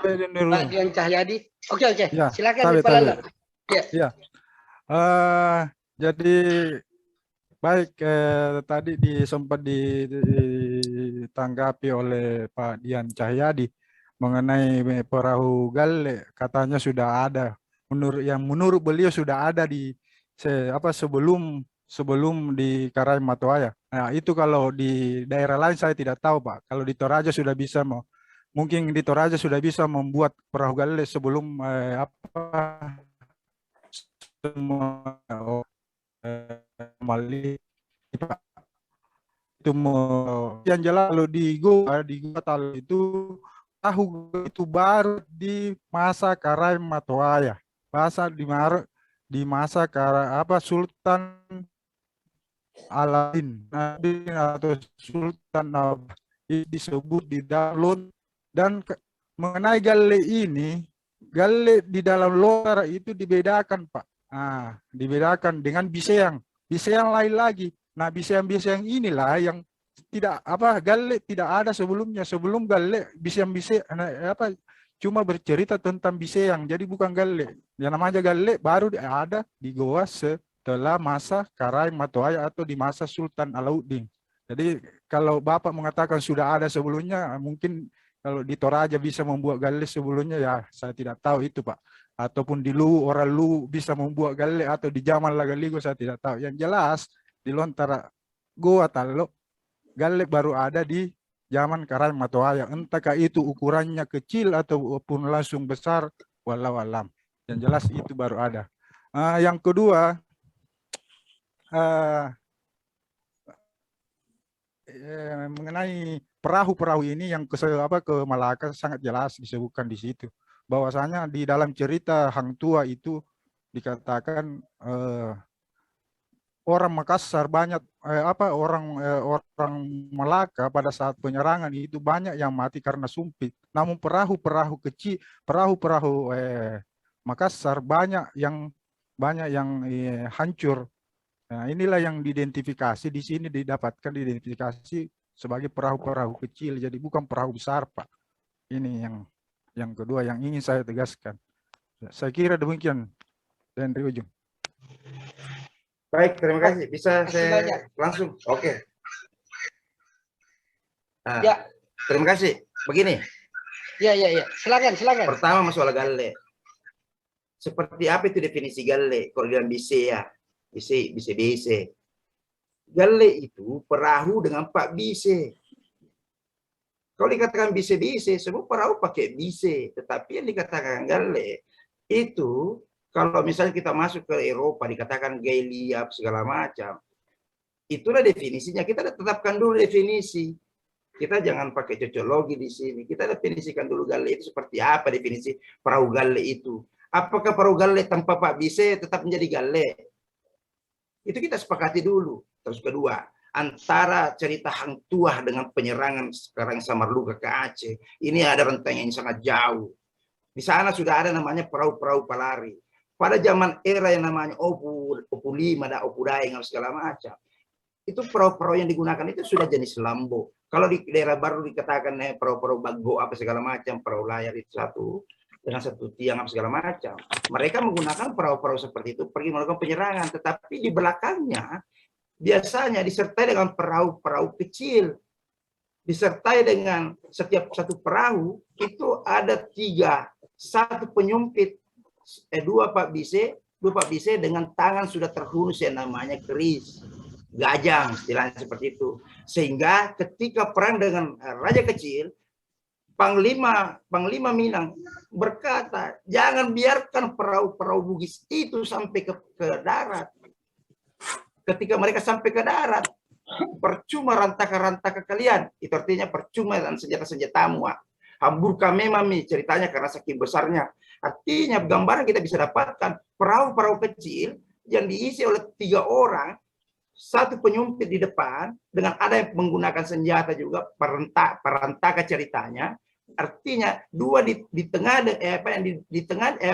Pak Dian Cahyadi. Oke, Ya, silakan Pak Lalo. Ya. Ya. Jadi baik, tadi sempat ditanggapi oleh Pak Dian Cahyadi mengenai perahu Galle, katanya sudah ada. Menurut beliau sudah ada di sebelum di Karangmatoaya. Nah, itu kalau di daerah lain saya tidak tahu, Pak. Kalau di Toraja sudah bisa mungkin di Toraja sudah bisa membuat perahu Galle sebelum semua Mali itu yang jelas kalau di Gua itu tahu itu baru di masa Karangmatoaya, bahasa di masa Sultan Aladin atau Sultan disebut di dalam. Dan mengenai galle ini, galle di dalam lokar itu dibedakan, Pak. Dibedakan dengan biseang lain lagi. Nah, biseang inilah yang tidak galle tidak ada sebelumnya. Sebelum galle biseang cuma bercerita tentang biseang, jadi bukan galle. Yang namanya galle baru ada di Goa setelah masa Karangmatoaya atau di masa Sultan Alauddin. Jadi kalau Bapak mengatakan sudah ada sebelumnya, mungkin kalau di Toraja bisa membuat galle sebelumnya, ya saya tidak tahu itu, Pak. Ataupun di orang Lu bisa membuat galle, atau di zaman Lagaligo saya tidak tahu. Yang jelas di Lontara Goa Talo galle baru ada di zaman Karangmatoaya. Entahkah itu ukurannya kecil ataupun langsung besar, walau alam. Yang jelas itu baru ada. Yang kedua, mengenai perahu-perahu ini yang ke Malaka sangat jelas disebutkan di situ. Bahwasanya di dalam cerita Hang Tua itu dikatakan orang Makassar banyak orang Malaka pada saat penyerangan itu banyak yang mati karena sumpit. Namun perahu-perahu kecil, perahu-perahu Makassar banyak yang hancur. Nah, inilah yang diidentifikasi di sini, didapatkan diidentifikasi sebagai perahu-perahu kecil, jadi bukan perahu besar, Pak. Ini yang kedua yang ingin saya tegaskan. Saya kira demikian dari ujung. Baik, terima kasih. Bisa saya langsung? Oke. Ya. Terima kasih. Begini. Ya. Silakan. Pertama masalah galle. Seperti apa itu definisi galle? Kalau dalam bise ya, bise. Galle itu perahu dengan pak bise. Kalau dikatakan bise, semua perahu pakai bise. Tetapi yang dikatakan galle itu, kalau misalnya kita masuk ke Eropa, dikatakan gaeliap segala macam, itulah definisinya. Kita tetapkan dulu definisi. Kita jangan pakai cocologi di sini. Kita definisikan dulu galle itu seperti apa, definisi perahu galle itu. Apakah perahu galle tanpa pak bise tetap menjadi galle? Itu kita sepakati dulu. Terus kedua, antara cerita Hang Tuah dengan penyerangan sekarang Samarluga ke Aceh, ini ada rentang yang sangat jauh. Di sana sudah ada namanya perahu-perahu palari. Pada zaman era yang namanya Opu 5, ada Opu Daeng, segala macam. Itu perahu-perahu yang digunakan itu sudah jenis lambo. Kalau di daerah baru dikatakan perahu-perahu bago apa segala macam, perahu layar itu satu dengan satu tiang apa segala macam. Mereka menggunakan perahu-perahu seperti itu pergi melakukan penyerangan, tetapi di belakangnya biasanya disertai dengan perahu-perahu kecil. Disertai dengan setiap satu perahu itu ada 3, 1 penyumpit, 2 pak bise dengan tangan sudah terhunus yang namanya keris, gajang, istilahnya seperti itu. Sehingga ketika perang dengan raja kecil, Panglima Minang berkata, jangan biarkan perahu-perahu Bugis itu sampai ke darat. Ketika mereka sampai ke darat, percuma rantaka-rantaka kalian. Itu artinya percuma dan senjata-senjatamu. Hamburka memang ceritanya karena saking besarnya. Artinya gambaran kita bisa dapatkan perahu-perahu kecil yang diisi oleh 3 orang, 1 penyumpit di depan dengan ada yang menggunakan senjata juga, perantaka ceritanya. Artinya 2 di tengah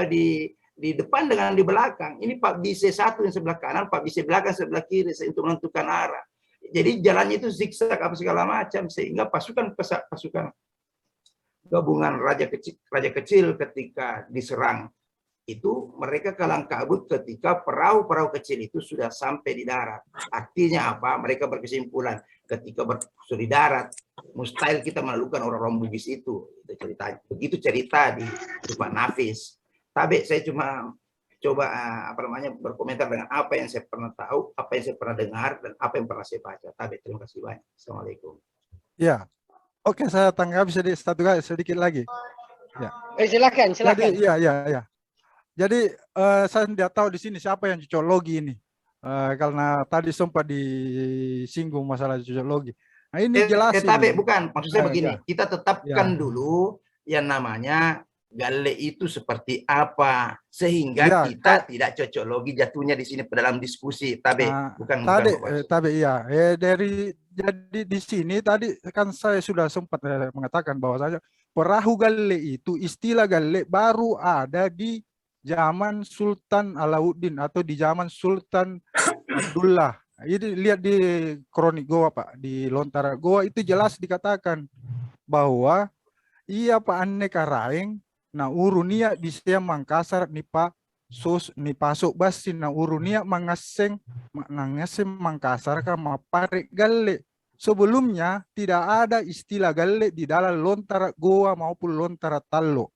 di depan dengan di belakang. Ini Pak Bise 1 yang sebelah kanan, Pak Bise belakang sebelah kiri untuk menentukan arah. Jadi jalannya itu zigzag apa segala macam sehingga pasukan gabungan raja kecil ketika diserang itu mereka kalang kabut ketika perahu-perahu kecil itu sudah sampai di darat. Artinya apa? Mereka berkesimpulan ketika sudah di darat, mustahil kita menaklukkan orang-orang Bugis itu. Begitu cerita di Pak Nafis. Tapi saya cuma coba berkomentar dengan apa yang saya pernah tahu, apa yang saya pernah dengar, dan apa yang pernah saya baca. Tapi terima kasih banyak. Assalamualaikum. Ya, oke, saya tanggapi sedikit lagi. Ya. Silakan. Jadi, ya. Jadi saya tidak tahu di sini siapa yang cocok logi ini, karena tadi sempat disinggung masalah cocok logi. Nah ini jelas. Tapi bukan, maksud saya begini, kita tetapkan Ya. dulu yang namanya galle itu seperti apa, sehingga Ya, kita tidak cocok logi jatuhnya di sini dalam diskusi. Tapi bukan. Jadi di sini tadi kan saya sudah sempat mengatakan bahwasanya perahu galle itu, istilah galle baru ada di zaman Sultan Alauddin atau di zaman Sultan Abdullah. Ini lihat di kronik Goa, Pak, di Lontara Goa itu jelas dikatakan bahwa ia Pak aneka raeng na urunia bisa Mangkasar nipa sos ni pasok basi na urunia mangaseng Mangkasar ka mapare galle. Sebelumnya tidak ada istilah galle di dalam Lontara Goa maupun Lontara Tallo.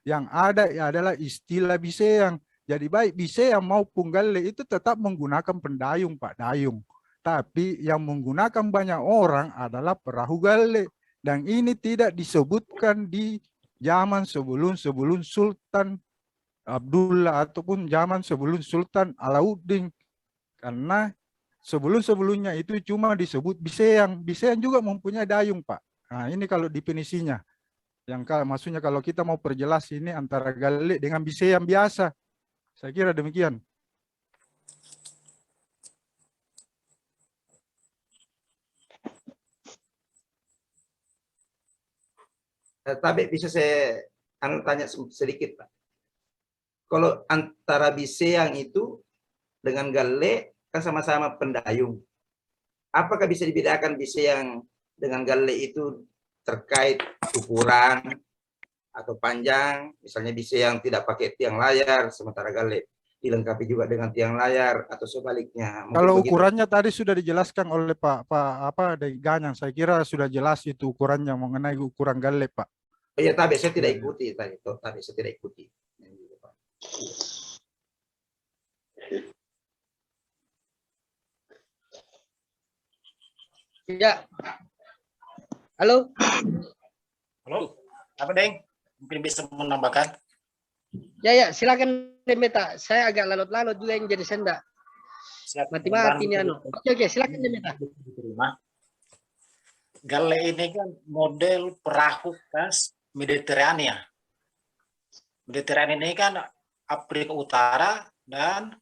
Yang ada adalah istilah biseang. Jadi baik biseang maupun galle itu tetap menggunakan pendayung, Pak, dayung. Tapi yang menggunakan banyak orang adalah perahu galle. Dan ini tidak disebutkan di zaman sebelum Sultan Abdullah ataupun zaman sebelum Sultan Alauddin. Karena sebelumnya itu cuma disebut biseang. Biseang juga mempunyai dayung, Pak. Nah ini kalau definisinya. Yang maksudnya kalau kita mau perjelas ini antara galle dengan biseang biasa. Saya kira demikian. Tapi bisa saya tanya sedikit, Pak. Kalau antara biseang itu dengan galle kan sama-sama pendayung. Apakah bisa dibedakan biseang dengan galle itu terkait ukuran atau panjang? Misalnya biseang tidak pakai tiang layar, sementara galle dilengkapi juga dengan tiang layar, atau sebaliknya. Mungkin kalau begitu. ukurannya tadi sudah dijelaskan oleh Pak Ganyang, saya kira sudah jelas itu ukurannya mengenai ukuran galle, Pak. Iya, tapi saya tidak ikuti tadi. Tadi saya tidak ikuti. Ya. Halo. Apa Deng? Mungkin bisa menambahkan? Ya, silakan Demeta. Saya agak lalut-lalut juga yang jadi senda. Mati-mati ini anu. Oke, silakan Demeta. Galle ini kan model perahu khas Mediterania. Mediterania ini kan Afrika Utara dan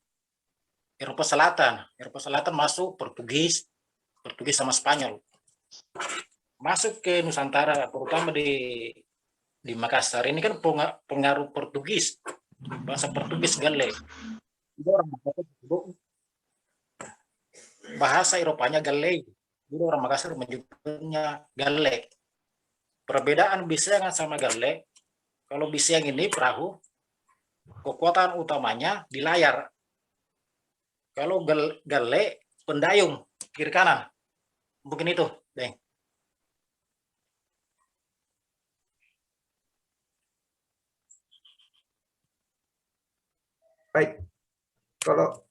Eropa Selatan. Eropa Selatan masuk Portugis sama Spanyol. Masuk ke Nusantara, terutama di Makassar. Ini kan pengaruh Portugis, bahasa Portugis galle. Bahasa Eropanya galle. Jadi orang Makassar menyebutnya galle. Perbedaan biseang sama galle, kalau biseang ini perahu, kekuatan utamanya di layar. Kalau galle, pendayung, kiri kanan. Mungkin itu, Deng. Baik, kalau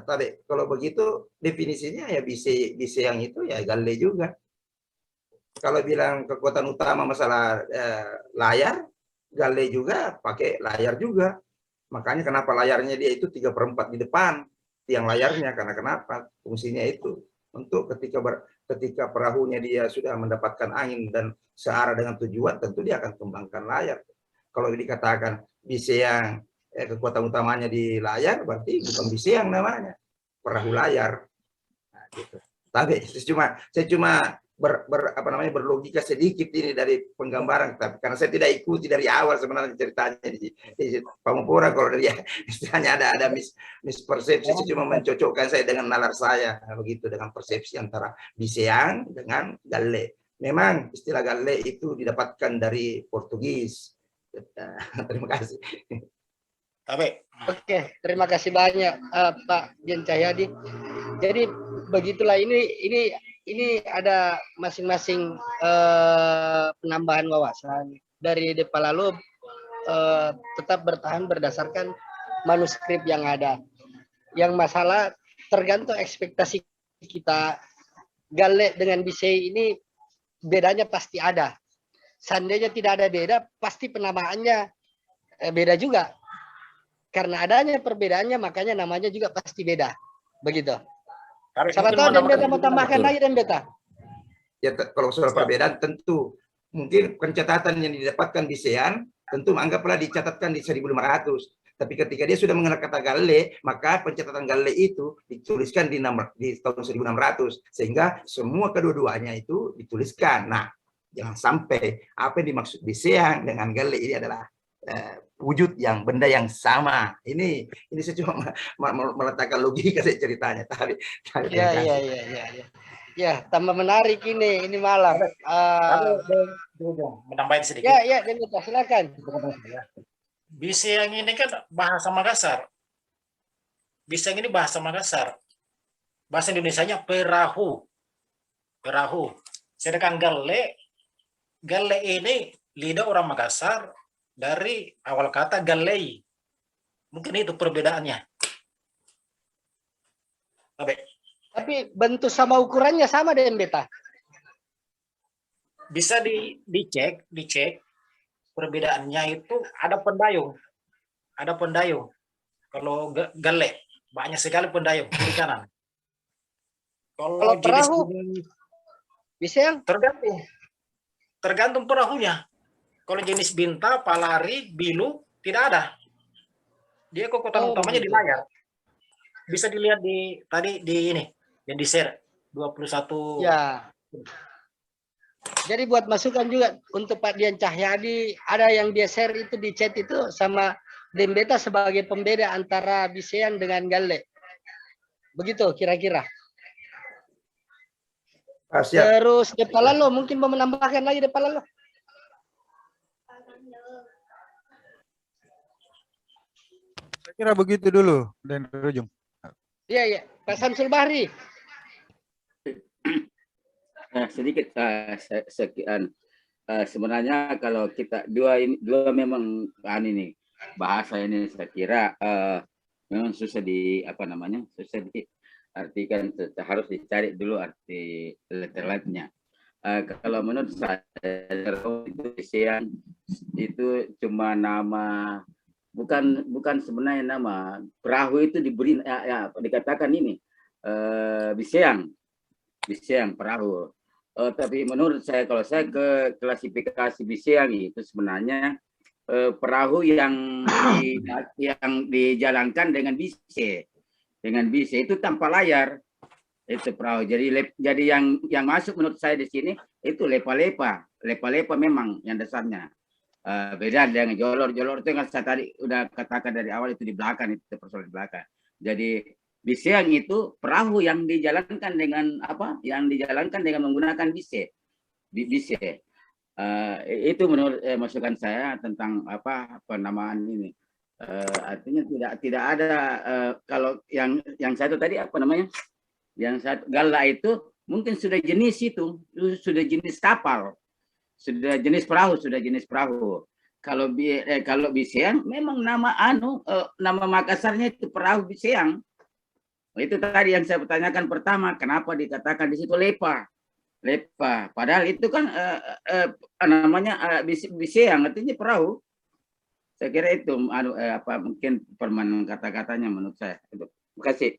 tadi kalau begitu definisinya ya biseang itu ya galle juga. Kalau bilang kekuatan utama masalah layar, galle juga pakai layar juga. Makanya kenapa layarnya dia itu 3/4 di depan tiang layarnya, karena kenapa? Fungsinya itu untuk ketika perahunya dia sudah mendapatkan angin dan searah dengan tujuan, tentu dia akan kembangkan layar. Kalau dikatakan biseang kekuatan utamanya di layar, berarti bukan biseang namanya, perahu layar. Nah, gitu. Tapi saya cuma berlogika sedikit ini dari penggambaran, tapi karena saya tidak ikuti dari awal sebenarnya ceritanya di Pamupura. Kalau dia istilahnya ada mispersepsi, saya cuma mencocokkan saya dengan nalar saya begitu, dengan persepsi antara biseang dengan galle. Memang istilah galle itu didapatkan dari Portugis. Terima kasih. Tapi Oke, terima kasih banyak Pak Dian Cahyadi. Jadi begitulah ini ada masing-masing penambahan wawasan dari Depalalu tetap bertahan berdasarkan manuskrip yang ada. Yang masalah tergantung ekspektasi kita. Galle dengan Bisei ini bedanya pasti ada. Seandainya tidak ada beda, pasti penamaannya beda juga. Karena adanya perbedaannya, makanya namanya juga pasti beda. Begitu. Siapa tahu Den Beta mau tambahkan lagi Den Beta. Ya, kalau soal perbedaan tentu mungkin pencatatan yang didapatkan di Sean tentu anggaplah dicatatkan di 1500. Tapi ketika dia sudah mengenal kata galle, maka pencatatan galle itu dituliskan di tahun 1600. Sehingga semua kedua-duanya itu dituliskan. Nah, jangan sampai apa yang dimaksud di Sean dengan galle ini adalah wujud yang benda yang sama. Ini saya cuma meletakkan logika saya ceritanya. Ya, tambah menarik ini malam. Menambahin sedikit. Ya, silakan. Bisayang ini kan bahasa Makassar. Bisayang ini bahasa Makassar. Bahasa Indonesianya perahu. Perahu. Sedangkan galle ini lidah orang Makassar dari awal kata gallei. Mungkin itu perbedaannya. Tapi bentuk sama ukurannya sama dengan beta. Bisa dicek perbedaannya itu ada pendayung. Ada pendayung. Kalau galle banyak sekali pendayung kiri kanan. Kalau perahu bisa yang tergantung perahunya. Kalau jenis binta, palari, bilu tidak ada. Dia kokotan utamanya di layar. Bisa dilihat tadi di ini yang di share 21. Ya. Jadi buat masukan juga untuk Pak Dian Cahyadi, ada yang dia share itu di chat itu sama Den Beta sebagai pembeda antara Bisean dengan galle. Begitu kira-kira. Terus Depalalu mungkin mau menambahkan lagi Depalalu. Saya kira begitu dulu dan Rujung. Iya, Pak Samsul Bahri. Sedikit sekian. Sebenarnya kalau kita dua memang ini bahasa ini saya kira memang susah susah diartikan, harus dicari dulu arti letter-letternya. Kalau menurut saya itu cuma nama, bukan sebenarnya nama. Perahu itu diberi dikatakan ini Biseang perahu. Tapi menurut saya, kalau saya ke klasifikasi Biseang itu sebenarnya perahu yang dijalankan dengan bise itu tanpa layar, itu perahu. Jadi yang masuk menurut saya di sini itu lepa memang yang dasarnya. Beda dengan jolor itu yang saya tadi udah katakan dari awal, itu di belakang, itu persoalan di belakang. Jadi Biseang itu perahu yang dijalankan dengan Yang dijalankan dengan menggunakan bise. Itu menurut masukan saya tentang penamaan ini. Artinya tidak ada kalau yang satu tadi yang satu galla itu mungkin sudah jenis kapal, sudah jenis perahu. Kalau Biseang memang nama nama Makassarnya itu perahu Biseang. Itu tadi yang saya pertanyakan pertama, kenapa dikatakan di situ lepa. Padahal itu kan Biseang, artinya perahu. Saya kira itu mungkin permainan kata-katanya menurut saya. Terima kasih.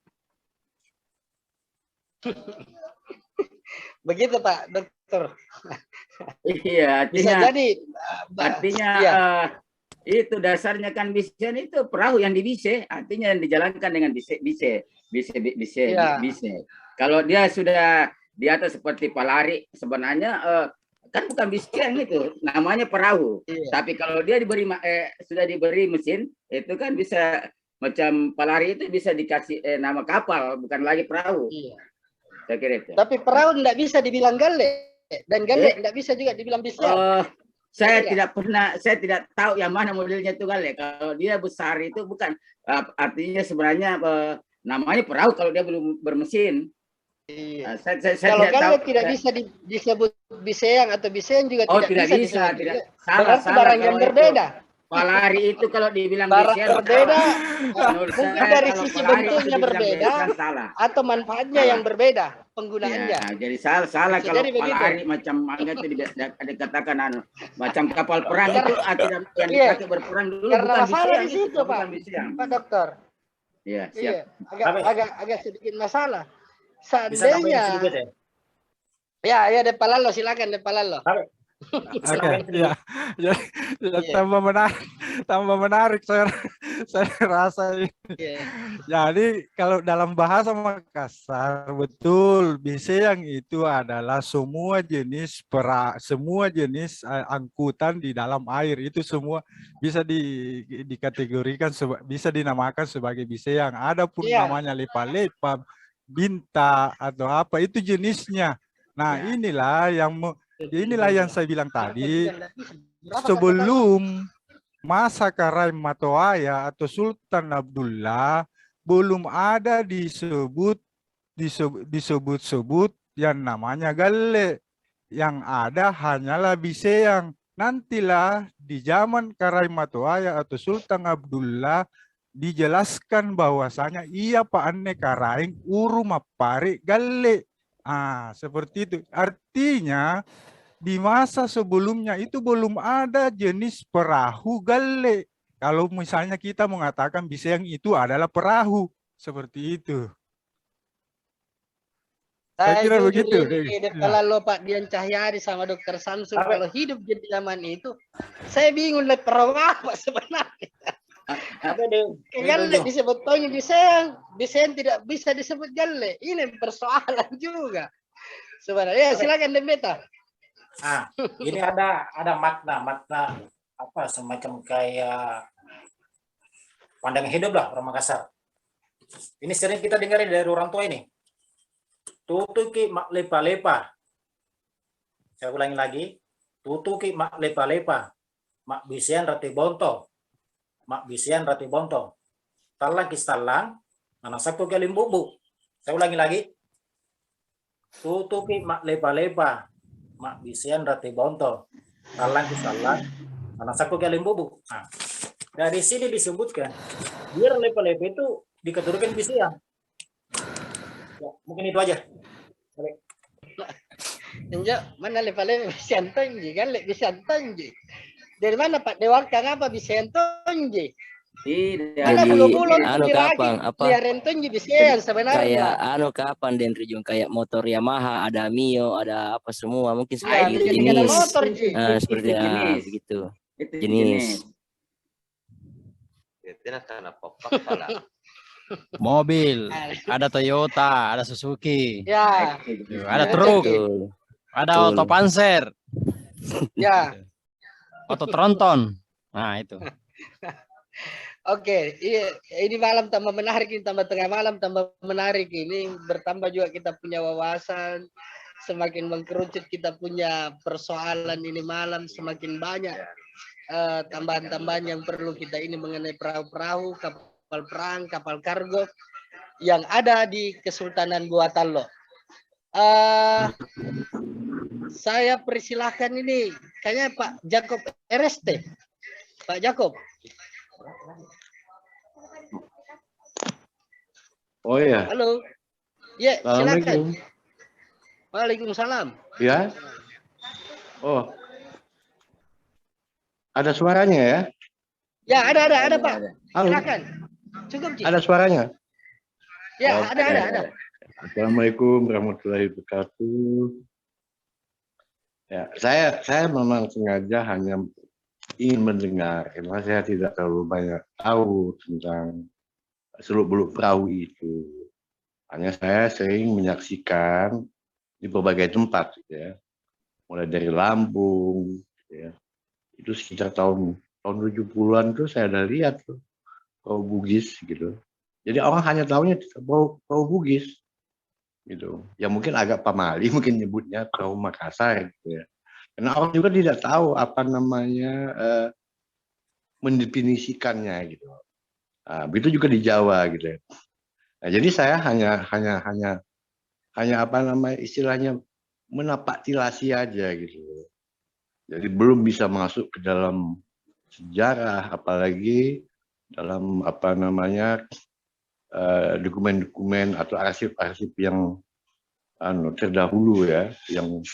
Begitu Pak Dokter. Iya, artinya ya. Itu dasarnya kan Bisean itu perahu yang dibise, artinya yang dijalankan dengan bise. Kalau dia sudah di atas seperti palari, sebenarnya kan bukan Bisean itu, namanya perahu. Iya. Tapi kalau dia sudah diberi mesin, itu kan bisa macam palari, itu bisa dikasih nama kapal, bukan lagi perahu. Iya. Saya kira itu. Tapi perahu tidak bisa dibilang galle. Dan gale tidak bisa juga dibilang bisa. Saya Iya. saya tidak tahu yang mana modelnya itu gale. Kalau dia besar itu bukan artinya sebenarnya namanya perahu kalau dia belum bermesin. Iya. Saya Kalau tidak tahu. gale tidak bisa disebut biseang atau bisean juga tidak bisa, disebut. tidak. Berarti barang yang kalau berbeda. Palari itu kalau dibilang Barang bisian, berbeda, menurut mungkin saya dari kalau sisi palari itu bentuknya dibilang berbeda bisian, salah. atau manfaatnya yang berbeda penggunaannya. Ya, jadi salah Bisa kalau jadi begitu. palari macam mangga itu dikatakan macam kapal perang itu tidak yang Iya. dipakai berperang dulu Karena bukan masalah bisian di itu, situ, Pak. bukan bisian. Pak Dokter. Iya, Iya, siap. agak sedikit masalah. Bisa nambahin Seandainya, sedikit ya. ya Depalalo, silakan Depalalo. Bisa Oke, nambahin sedikit. ya, Iya. tambah menarik saya rasa ini. Iya. Jadi kalau dalam bahasa Makassar betul biseang itu adalah semua jenis angkutan di dalam air itu semua bisa dikategorikan bisa dinamakan sebagai biseang. Adapun Iya. namanya lepa-lepa, binta atau apa itu jenisnya. Nah, inilah yang saya bilang tadi, sebelum masa Karaim Matoaya atau Sultan Abdullah belum ada disebut yang namanya gale. Yang ada hanyalah biseang. Nantilah di zaman Karaim Matoaya atau Sultan Abdullah dijelaskan bahwasanya iya Pak Anne Karaing uru mapare gale. Seperti itu. Artinya di masa sebelumnya itu belum ada jenis perahu gale. Kalau misalnya kita mengatakan biseang itu adalah perahu. Seperti itu. Saya kira begitu. Kalau Pak Dian Cahyadi sama Dokter Samsul kalau hidup di zaman itu, saya bingung lihat perahu apa sebenarnya. Gale disebut taunya biseang tidak bisa disebut gale. Ini persoalan juga. Sebenarnya silakan Dembeta. Ini ada makna apa semacam kayak pandangan hidup lah orang Makassar. Ini sering kita dengar dari orang tua ini. Tutuki mak lepa-lepa. Saya ulangi lagi. Tutuki mak lepa-lepa. Mak bisian rati bonto. Mak bisian rati bonto. Talang kistalang. Manasaku galim bubu. Saya ulangi lagi. Tutuki mak lepa-lepa. Mak bisian rati bonto. Talang kistalang. Manasaku galim bubu. Dari sini disebutkan. Biar lepa-lepa itu dikategorikan bisian. Ya, mungkin itu aja. Enjo, mana lepa-lepa bisian tonji, gale bisian tonji. Dari mana Pak Dewaka ngapa bisian tonji? Tidak. Ada bulu-bulu kapan apa ya rentonji bisian sebenarnya. kayak kapan Den Rijung kayak motor Yamaha ada Mio ada apa semua mungkin Ya, seperti itu bisa jenis motor Ji. seperti Itu jenis. begitu Itu jenis. Mobil, ada Toyota, ada Suzuki, Ya, ada truk, Betul. ada Betul. Auto Panzer, ya. Auto Tronton. Nah, itu. Oke, ini malam tambah menarik, ini tambah tengah malam tambah menarik ini bertambah juga kita punya wawasan, semakin mengkerucut kita punya persoalan ini malam semakin banyak tambahan-tambahan yang perlu kita ini mengenai perahu-perahu, kapal perang, kapal kargo yang ada di Kesultanan Buatan Lo. Saya persilahkan ini kayaknya Pak Jacob RST. Pak Jacob. Oh iya. Halo. Ya, silakan. Assalamualaikum. Waalaikumsalam. Ya. Oh. Ada suaranya ya? Ya, ada Pak. Halo. Silakan. Cukup, Ji. Ada suaranya? Ya, Oke. ada. Assalamualaikum warahmatullahi wabarakatuh. Ya, saya memang sengaja hanya ingin mendengar, karena saya tidak terlalu banyak tahu tentang seluk-beluk perahu itu. Hanya saya sering menyaksikan di berbagai tempat, gitu ya. Mulai dari Lampung, gitu ya. Itu sekitar tahun 70-an tuh saya udah lihat tuh perahu Bugis gitu. Jadi orang hanya tahunya perahu Bugis. Tapi saya tidak tahu tentang seluk beluk perahu itu. Saya sengaja ingin mendengar, karena saya tidak terlalu banyak tahu tentang seluk beluk perahu itu. Hanya saya sering menyaksikan di berbagai tempat, gitu ya. Mulai dari Lampung, gitu ya. Itu sekitar tahun 70-an tuh saya udah lihat tuh perahu Bugis gitu. Jadi orang hanya tahunya perahu gitu. Ya mungkin agak pamali mungkin nyebutnya perahu Makassar gitu ya. Karena orang juga tidak tahu apa namanya mendefinisikannya gitu. Nah, begitu juga di Jawa gitu ya. Nah, jadi saya hanya apa namanya istilahnya menapaktilasi aja gitu. Jadi belum bisa masuk ke dalam sejarah, apalagi dalam apa namanya dokumen-dokumen atau arsip-arsip yang terdahulu ya, yang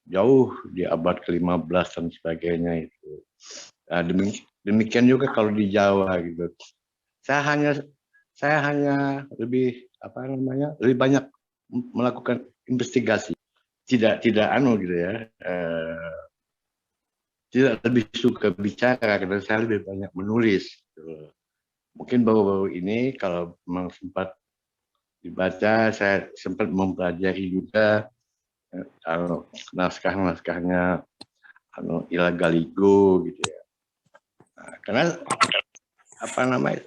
jauh di abad ke-15 dan sebagainya itu. Nah, demikian juga kalau di Jawa gitu. Saya hanya lebih apa namanya lebih banyak melakukan investigasi, tidak gitu ya, tidak lebih suka bicara karena saya lebih banyak menulis gitu. Mungkin baru-baru ini kalau memang sempat dibaca, saya sempat mempelajari juga naskah-naskahnya Ila Galigo gitu ya. Nah, karena apa namanya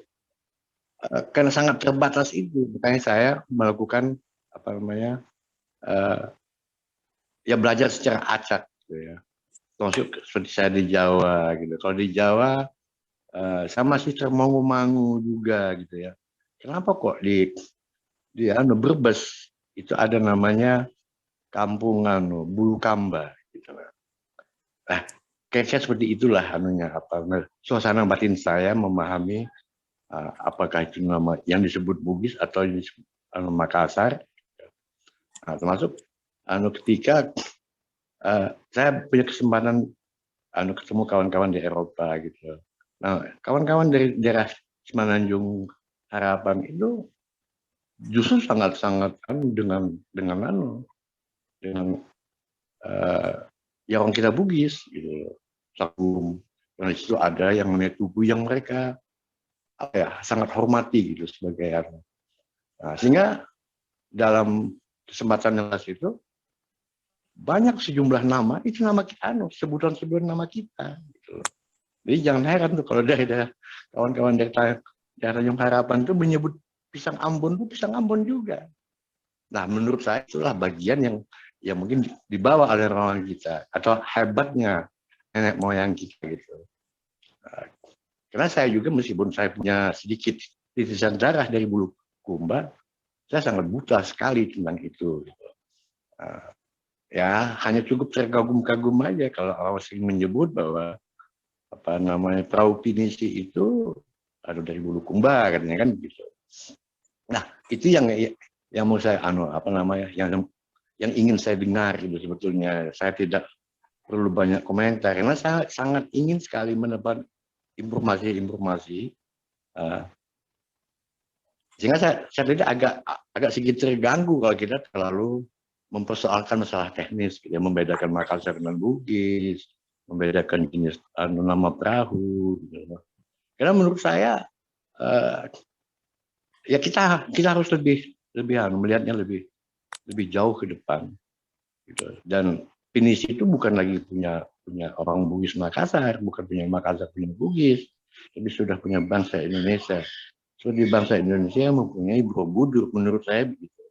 karena sangat terbatas itu, makanya saya melakukan apa namanya ya belajar secara acak gitu ya. Termasuk seperti saya di Jawa gitu. Kalau di Jawa saya masih termangu-mangu juga gitu ya. Kenapa kok di Brebes itu ada namanya kampung Bulu Kamba gitu. Nah, kayaknya seperti itulah suasana batin saya memahami apakah itu nama yang disebut Bugis atau yang disebut Makassar. Nah, termasuk ketika saya punya kesempatan ketemu kawan-kawan di Eropa gitu. Nah, kawan-kawan dari daerah Semenanjung Harapan itu justru sangat-sangat dengan ya orang kita Bugis gitu. Sagum. Dan itu ada yang namanya tugu yang mereka sangat hormati gitu sebagai nah, sehingga dalam kesempatan yang itu banyak sejumlah nama itu nama kita sebutan nama kita gitu. Jadi jangan heran tuh kalau dari kawan-kawan dari Tanjung Harapan tuh menyebut pisang Ambon tuh pisang Ambon juga. Nah, menurut saya itulah bagian yang mungkin dibawa oleh orang kita atau hebatnya nenek moyang kita gitu. Karena saya juga meskipun saya punya sedikit titisan darah dari Bulu Kumba, saya sangat buta sekali tentang itu. Gitu. Ya hanya cukup terkagum-kagum aja kalau orang sering menyebut bahwa apa namanya perahu pinisi itu ada dari Bulu Kumba katanya kan gitu. Nah itu yang mau saya apa namanya yang ingin saya dengar gitu sebetulnya. Saya tidak perlu banyak komentar karena saya sangat ingin sekali mendapat informasi sehingga saya tidak agak sedikit terganggu kalau kita terlalu mempersoalkan masalah teknis, ya, membedakan Makassar dan Bugis, membedakan jenis nama perahu. Gitu. Karena menurut saya ya kita harus lebih melihatnya lebih jauh ke depan. Gitu. Dan Pinisi itu bukan lagi punya orang Bugis Makassar, bukan punya Makassar punya Bugis, tapi sudah punya bangsa Indonesia. So di bangsa Indonesia mempunyai Borobudur, menurut saya begitu.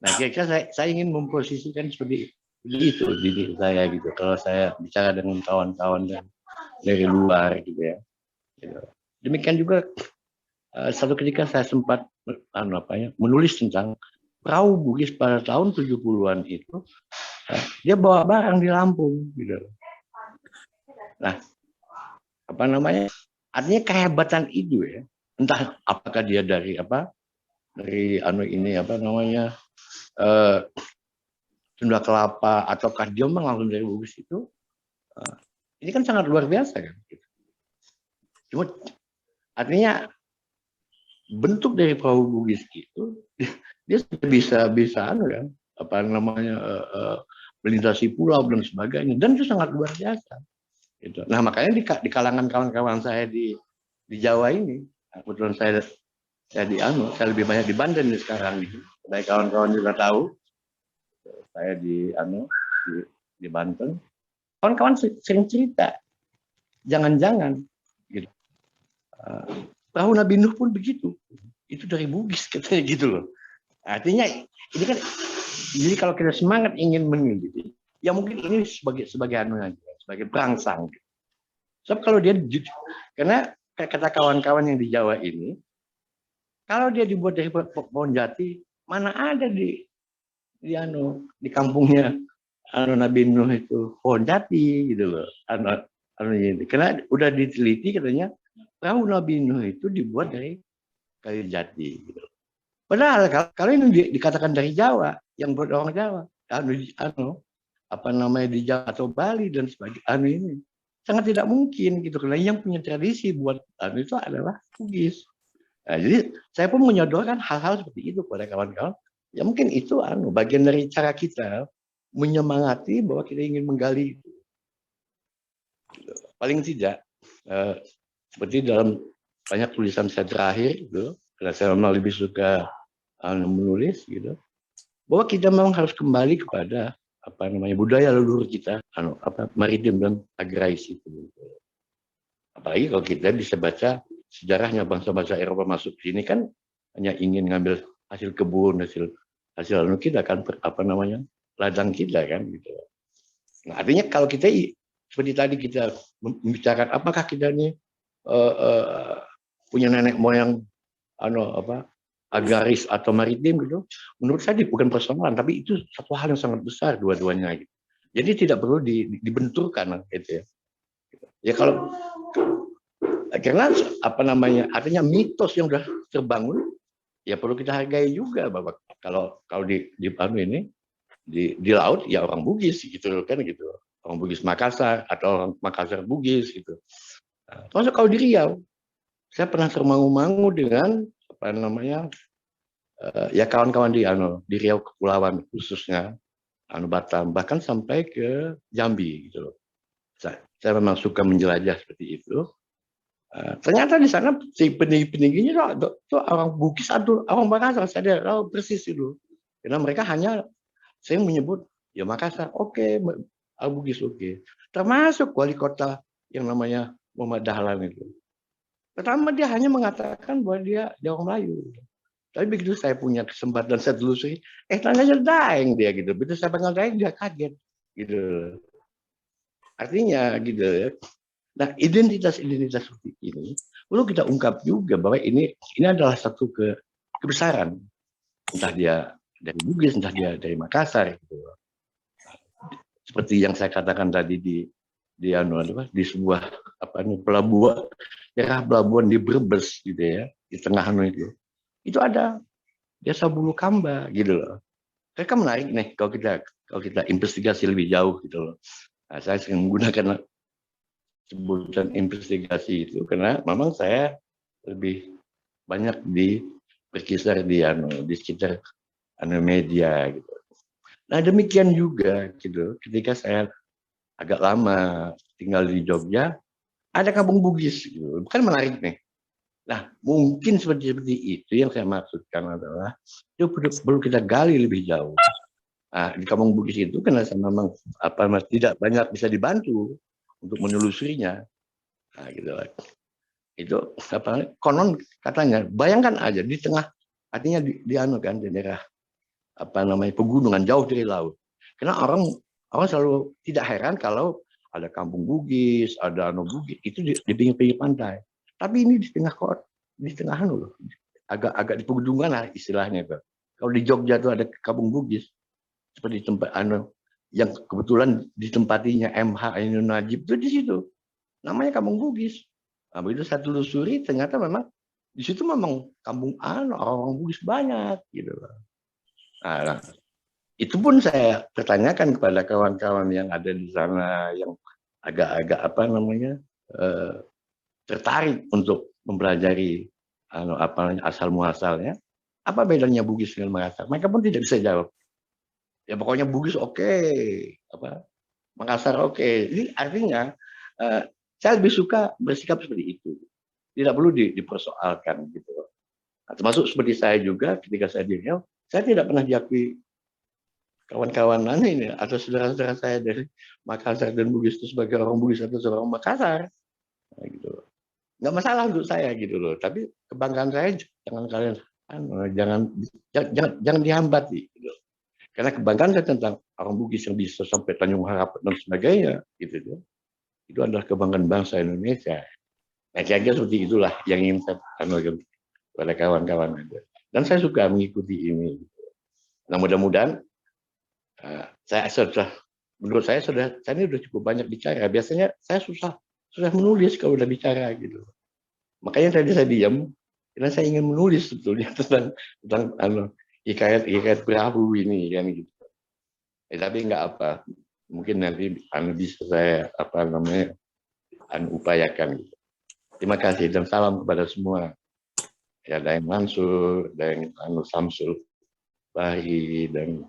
Nah kira-kira saya ingin memposisikan seperti itu di diri saya gitu. Kalau saya bicara dengan kawan-kawan dari luar gitu ya. Gitu. Demikian juga satu ketika saya sempat menulis tentang perahu Bugis pada tahun 70-an itu. Dia bawa barang di Lampung gitu. Nah, apa namanya? Artinya kehebatan itu ya. Entah apakah dia dari Sunda Kelapa ataukah dia memang langsung dari Bugis itu. Ini kan sangat luar biasa kan. Cuma artinya bentuk dari perahu Bugis itu dia bisa kan melintasi pulau dan sebagainya dan itu sangat luar biasa gitu. Nah makanya di kalangan kawan-kawan saya di Jawa ini kebetulan saya lebih banyak di Banten nih sekarang nih. Baik kawan-kawan juga tahu saya di Banten. Kawan-kawan sering cerita jangan-jangan gitu. Perahu Nabi Nuh pun begitu. Itu dari Bugis katanya gitu loh. Artinya ini kan Jadi kalau kita semangat ingin meneliti, ya mungkin ini sebagai anu aja, sebagai perangsang. Sebab kalau dia, karena kata kawan-kawan yang di Jawa ini, kalau dia dibuat dari pohon jati, mana ada di kampungnya Nabi Nuh itu pohon jati gitu loh. Karena udah diteliti katanya perahu Nabi Nuh itu dibuat dari kayu jati gitu. Padahal kalau ini dikatakan dari Jawa, yang buat orang Jawa, di Jawa atau Bali dan sebagainya, ini sangat tidak mungkin gitu, karena yang punya tradisi buat itu adalah Bugis. Nah, jadi saya pun menyodorkan hal-hal seperti itu kepada kawan-kawan. Ya mungkin itu bagian dari cara kita menyemangati bahwa kita ingin menggali itu. Paling tidak seperti dalam banyak tulisan saya terakhir gitu, karena saya memang lebih suka menulis gitu, bahwa kita memang harus kembali kepada budaya leluhur kita, maritim dan agraris itu. Apalagi kalau kita bisa baca sejarahnya bangsa-bangsa Eropa masuk sini kan hanya ingin ngambil hasil kebun, hasil kita kan ladang kita kan gitu. Nah, artinya kalau kita seperti tadi kita membicarakan apakah kita ini punya nenek moyang agraris atau maritim gitu, menurut saya bukan persoalan, tapi itu satu hal yang sangat besar dua-duanya gitu. Jadi tidak perlu dibenturkan gitu ya. Ya kalau karena artinya mitos yang sudah terbangun ya perlu kita hargai juga, bahwa kalau di laut ya orang Bugis gitu kan gitu. Orang Bugis Makassar atau orang Makassar Bugis gitu. Nah, termasuk kalau di Riau, saya pernah termangu-mangu dengan ya kawan-kawan di Riau Kepulauan khususnya Batam, bahkan sampai ke Jambi gitu loh. Saya memang suka menjelajah seperti itu. Ternyata di sana si peningginya itu orang Bugis atau orang Makassar, saya tahu persis itu. Karena mereka hanya sering menyebut ya Makassar, oke, Bugis oke. Termasuk wali kota yang namanya Muhammad Dahlan itu. Pertama dia hanya mengatakan bahwa dia orang Melayu. Tapi begitu saya punya kesempatan saya telusuri, ternyata Daeng dia gitu. Begitu saya panggil Daeng dia kaget gitu. Artinya gitu ya. Nah, identitas seperti ini perlu kita ungkap juga bahwa ini adalah satu kebesaran. Entah dia dari Bugis, entah dia dari Makassar gitu. Seperti yang saya katakan tadi di sebuah pelabuhan, daerah pelabuhan di Brebes gitu ya, di tengah itu ada desa Bulu Kamba gitu loh. Mereka menarik nih kalau kita investigasi lebih jauh gitu loh. Nah, saya sering menggunakan sebutan investigasi itu karena memang saya lebih banyak berkisar di sekitar media gitu. Nah, demikian juga gitu ketika saya agak lama tinggal di Jogja, ada kampung Bugis gitu. Kan menarik nih. Nah, mungkin seperti itu yang saya maksudkan adalah itu perlu kita gali lebih jauh. Nah, di kampung Bugis itu karena saya memang tidak banyak bisa dibantu untuk menelusurinya. Nah, gitu. Itu konon katanya, bayangkan aja di tengah, artinya di daerah pegunungan jauh dari laut. Karena orang selalu tidak heran kalau ada kampung Bugis, ada Bugis itu di pinggir-pinggir pantai. Tapi ini di tengah loh, agak di pegunungan lah istilahnya itu. Kalau di Jogja itu ada kampung Bugis seperti tempat yang kebetulan ditempatinya MH Ainun Najib itu di situ. Namanya kampung Bugis. Nah, begitu saya telusuri ternyata memang di situ memang kampung orang Bugis banyak gitu. Nah, itu pun saya pertanyakan kepada kawan-kawan yang ada di sana yang agak tertarik untuk mempelajari asal muasalnya, apa bedanya Bugis dengan Makassar? Mereka pun tidak bisa jawab. Ya pokoknya Bugis oke, Makassar oke. Ini artinya saya lebih suka bersikap seperti itu. Tidak perlu dipersoalkan gitu. Nah, termasuk seperti saya juga ketika saya di Riau, saya tidak pernah diakui kawan-kawan ini atau saudara-saudara saya dari Makassar dan Bugis itu sebagai orang Bugis atau seorang Makassar. Nah, gitu. Nggak masalah untuk saya gitu loh, tapi kebanggaan saya jangan kalian jangan dihambat gitu. Karena kebanggaan saya tentang orang Bugis yang bisa sampai Tanjung Harapan dan sebagainya, gitu. Itu adalah kebanggaan bangsa Indonesia. Nah, kira-kira seperti itulah yang ingin saya sampaikan kepada kawan-kawan. Dan saya suka mengikuti ini. Nah, mudah-mudahan menurut saya ini sudah cukup banyak bicara. Biasanya saya susah menulis kalau udah bicara gitu. Makanya tadi saya diam, karena saya ingin menulis sebetulnya tentang hikayat perahu ini kan gitu. Tapi nggak apa, mungkin nanti bisa saya upayakan. Gitu. Terima kasih dan salam kepada semua. Ya, ada yang Mansur, ada yang Samsul, Bahi, dan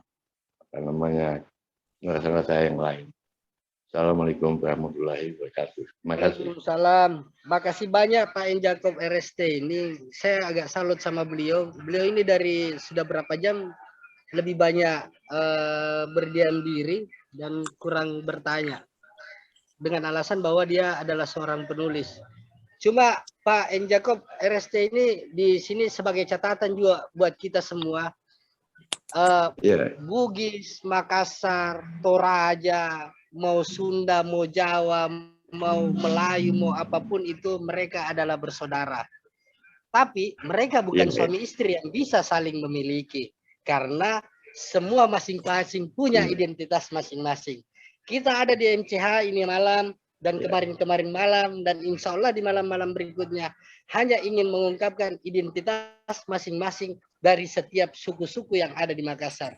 rasa-rasa yang lain. Assalamualaikum warahmatullahi wabarakatuh. Terima kasih. Waalaikumsalam. Makasih banyak Pak En Jacob RST. Ini saya agak salut sama beliau. Beliau ini dari sudah berapa jam lebih banyak berdiam diri dan kurang bertanya. Dengan alasan bahwa dia adalah seorang penulis. Cuma Pak En Jacob RST ini di sini sebagai catatan juga buat kita semua. Bugis, Makassar, Toraja, mau Sunda, mau Jawa, mau Melayu, mau apapun itu, mereka adalah bersaudara. Tapi mereka bukan suami istri yang bisa saling memiliki. Karena semua masing-masing punya identitas masing-masing. Kita ada di MCH ini malam, dan kemarin-kemarin malam, dan insya Allah di malam-malam berikutnya, hanya ingin mengungkapkan identitas masing-masing dari setiap suku-suku yang ada di Makassar.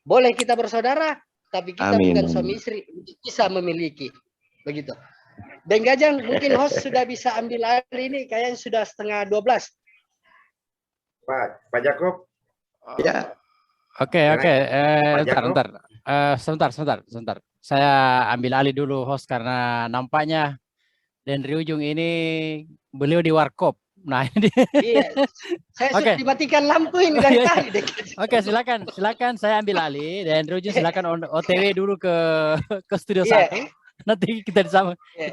Boleh kita bersaudara, tapi kita bukan suami istri untuk bisa memiliki. Begitu. Dan Gajang, mungkin host sudah bisa ambil alih ini, kayaknya sudah 11:30. Pak Jacob. Ya. Oke. Sebentar. Saya ambil alih dulu host karena nampaknya Dendri Ujung ini beliau di warkop. Nah, ini iya. Saya sudah dimatikan lampu ini dari tadi. Oke, silakan saya ambil alih dan Ujung silakan OTW dulu ke studio 1. Nanti kita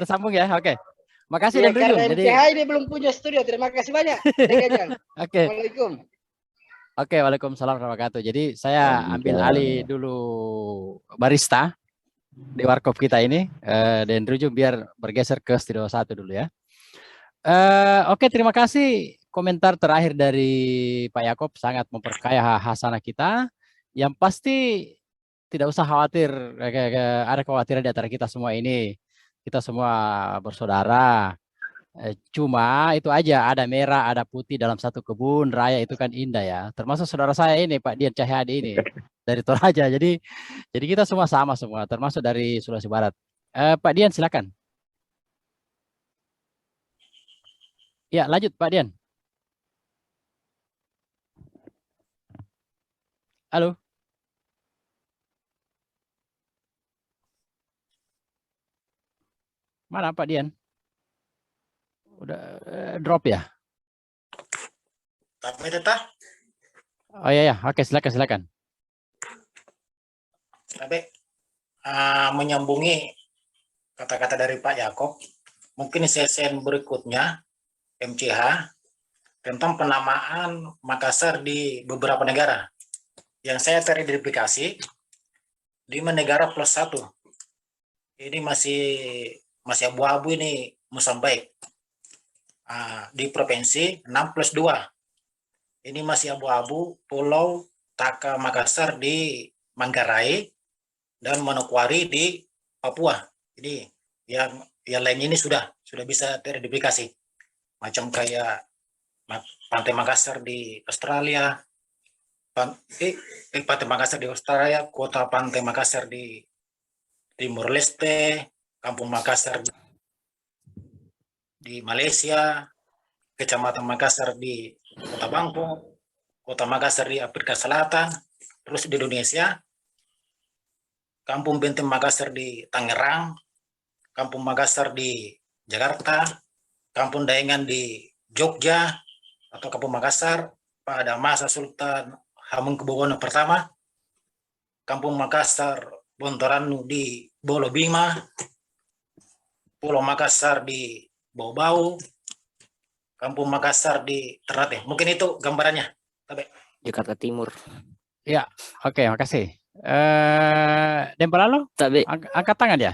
sambung ya. Oke. Makasih dan Ujung. Jadi ini belum punya studio. Terima kasih banyak. Oke. Assalamualaikum. Oke, waalaikumsalam warahmatullahi wabarakatuh. Jadi saya ambil alih dulu barista di warkop kita ini dan Ujung biar bergeser ke studio 1 dulu ya. Oke, terima kasih komentar terakhir dari Pak Yakob, sangat memperkaya hasanah kita. Yang pasti tidak usah khawatir, ada kekhawatiran di antara kita semua ini. Kita semua bersaudara. Cuma itu aja, ada merah, ada putih dalam satu kebun raya, itu kan indah ya. Termasuk saudara saya ini, Pak Dian Cahyadi ini dari Toraja. Jadi kita semua sama semua, termasuk dari Sulawesi Barat. Pak Dian silakan. Ya, lanjut Pak Dian. Halo. Mana Pak Dian? Udah drop ya? Tapi tetap. Oh iya, oke, silakan. Tapi menyambungi kata-kata dari Pak Yakob, mungkin sesen berikutnya MCH tentang penamaan Makassar di beberapa negara. Yang saya teridentifikasi 5 negara plus 1. Ini masih abu-abu ini Mozambik. Di provinsi 6+2. Ini masih abu-abu Pulau Taka Makassar di Manggarai dan Manokwari di Papua. Jadi yang lainnya ini sudah bisa teridentifikasi. Macam kayak Pantai Makassar di Australia, Pantai Makassar di Australia, Kota Pantai Makassar di Timur Leste, Kampung Makassar di Malaysia, Kecamatan Makassar di Kota Bangko, Kota Makassar di Afrika Selatan, terus di Indonesia, Kampung Benteng Makassar di Tangerang, Kampung Makassar di Jakarta, Kampung Daengan di Jogja atau Kampung Makassar pada masa Sultan Hamengkubuwono pertama, Kampung Makassar Bontoranu di Bolobima, Pulau Makassar di Bau-Bau, Kampung Makassar di Ternate. Mungkin itu gambarannya. Jakarta Timur. Ya, oke, makasih. Dempelalo, Tapi angkat tangan ya.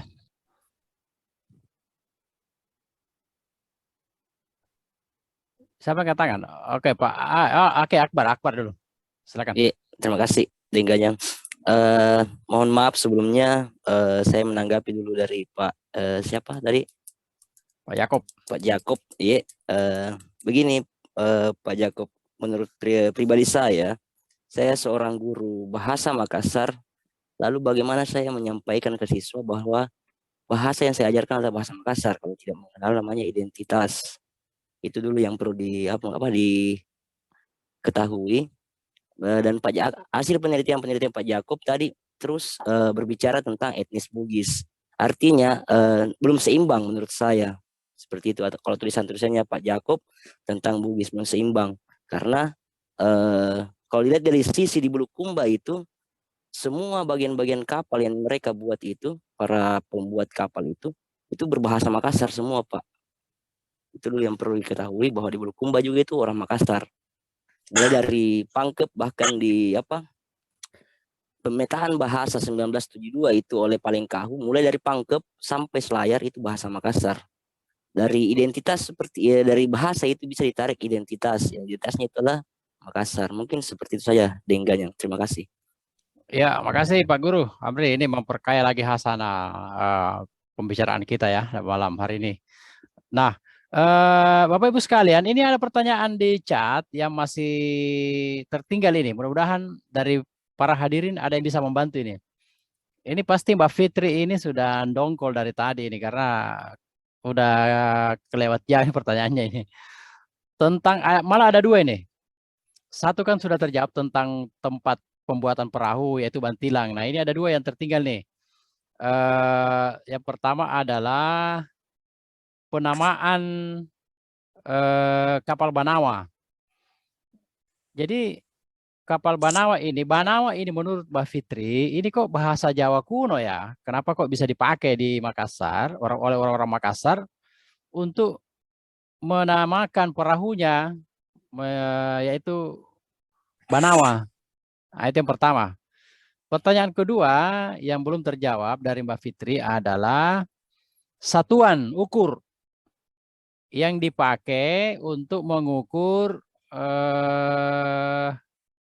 Siapa angkat tangan? Oke Pak. Oke Akbar dulu. Silakan. iya, terima kasih Dengganya. Mohon maaf sebelumnya saya menanggapi dulu dari Pak siapa tadi? Pak Yakob. Pak Jakob. Iya, begini Pak Jakob, menurut pribadi saya seorang guru bahasa Makassar. Lalu bagaimana saya menyampaikan ke siswa bahwa bahasa yang saya ajarkan adalah bahasa Makassar kalau tidak mengenal namanya identitas. Itu dulu yang perlu diketahui. Dan hasil penelitian Pak Jakob tadi terus berbicara tentang etnis Bugis. Artinya belum seimbang menurut saya. Seperti itu. Atau kalau tulisannya Pak Jakob tentang Bugis belum seimbang. Karena kalau dilihat dari sisi di Bulukumba itu, semua bagian-bagian kapal yang mereka buat itu, para pembuat kapal itu berbahasa Makassar semua, Pak. Itu dulu yang perlu diketahui, bahwa di Bulukumba juga itu orang Makassar. Mulai dari Pangkep, bahkan di pemetaan bahasa 1972 itu oleh Palengkahu, mulai dari Pangkep sampai Selayar itu bahasa Makassar. Dari identitas seperti dari bahasa itu bisa ditarik identitasnya itulah Makassar. Mungkin seperti itu saja Dengganya. Terima kasih. Ya, makasih Pak Guru. Amri, ini memperkaya lagi hasanah pembicaraan kita ya malam hari ini. Nah, Bapak Ibu sekalian, ini ada pertanyaan di chat yang masih tertinggal ini. Mudah-mudahan dari para hadirin ada yang bisa membantu ini. Ini pasti Mbak Fitri ini sudah dongkol dari tadi ini karena udah kelewat jauh pertanyaannya ini. Tentang malah ada dua ini. Satu kan sudah terjawab tentang tempat pembuatan perahu yaitu Bantilang. Nah, ini ada dua yang tertinggal nih. Yang pertama adalah penamaan kapal Banawa. Jadi kapal Banawa ini menurut Mbak Fitri, ini kok bahasa Jawa kuno ya? Kenapa kok bisa dipakai di Makassar oleh orang-orang Makassar untuk menamakan perahunya yaitu Banawa? Nah, itu yang pertama. Pertanyaan kedua yang belum terjawab dari Mbak Fitri adalah satuan ukur yang dipakai untuk mengukur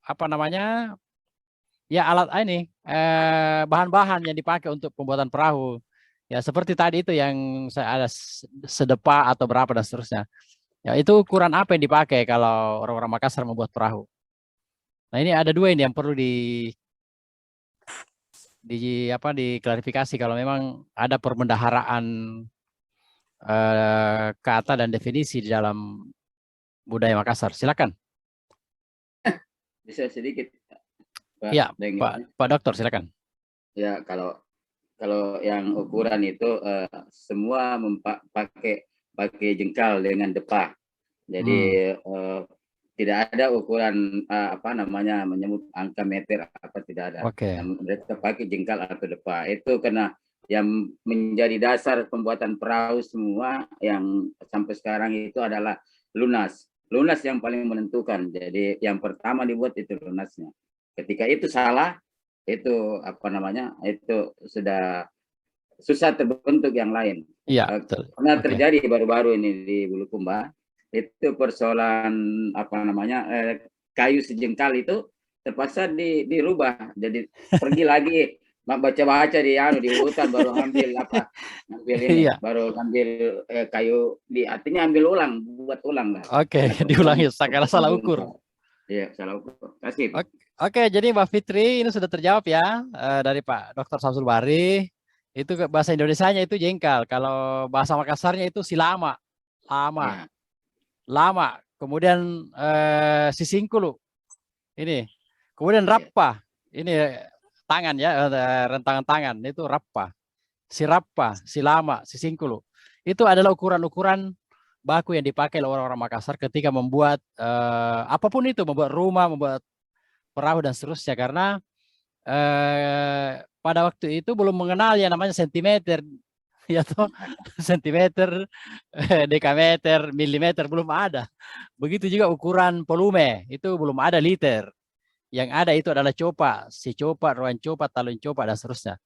apa namanya ya alat ini bahan-bahan yang dipakai untuk pembuatan perahu ya seperti tadi itu yang saya ada sedepa atau berapa dan seterusnya ya itu ukuran apa yang dipakai kalau orang-orang Makassar membuat perahu. Nah ini ada dua ini yang perlu diklarifikasi kalau memang ada perbendaharaan kata dan definisi di dalam budaya Makassar. Silakan. Bisa sedikit, Pak. Ya, Pak Dokter, silakan. Ya, kalau yang ukuran itu semua pakai jengkal dengan depa. Jadi tidak ada ukuran menyebut angka meter apa tidak ada. Mereka pakai jengkal atau depa. Itu karena yang menjadi dasar pembuatan perahu semua yang sampai sekarang itu adalah lunas. Lunas yang paling menentukan. Jadi yang pertama dibuat itu lunasnya. Ketika itu salah, itu itu sudah susah terbentuk yang lain. Iya, karena terjadi baru-baru ini di Bulukumba. Itu persoalan kayu sejengkal itu terpaksa dirubah, jadi pergi lagi baca-baca di hutan baru ambil ini baru ambil kayu artinya ambil ulang, buat ulang lah. Diulangi karena salah ukur. Iya, salah ukur. Kasih. Oke, jadi Mbak Fitri ini sudah terjawab ya dari Pak Dr. Samsul Bari. Itu bahasa Indonesianya itu jengkal, kalau bahasa Makassarnya itu silama, lama, kemudian sisingkulu ini, kemudian rappa ini tangan ya, rentangan tangan itu rappa, silama, sisingkulu itu adalah ukuran-ukuran baku yang dipakai oleh orang-orang Makassar ketika membuat apapun itu, membuat rumah, membuat perahu dan seterusnya, karena pada waktu itu belum mengenal yang namanya sentimeter ya toh, sentimeter, dekameter, milimeter belum ada. Begitu juga ukuran volume itu belum ada liter. Yang ada itu adalah copa, si copa, ruang copa, talun copa, dan seterusnya.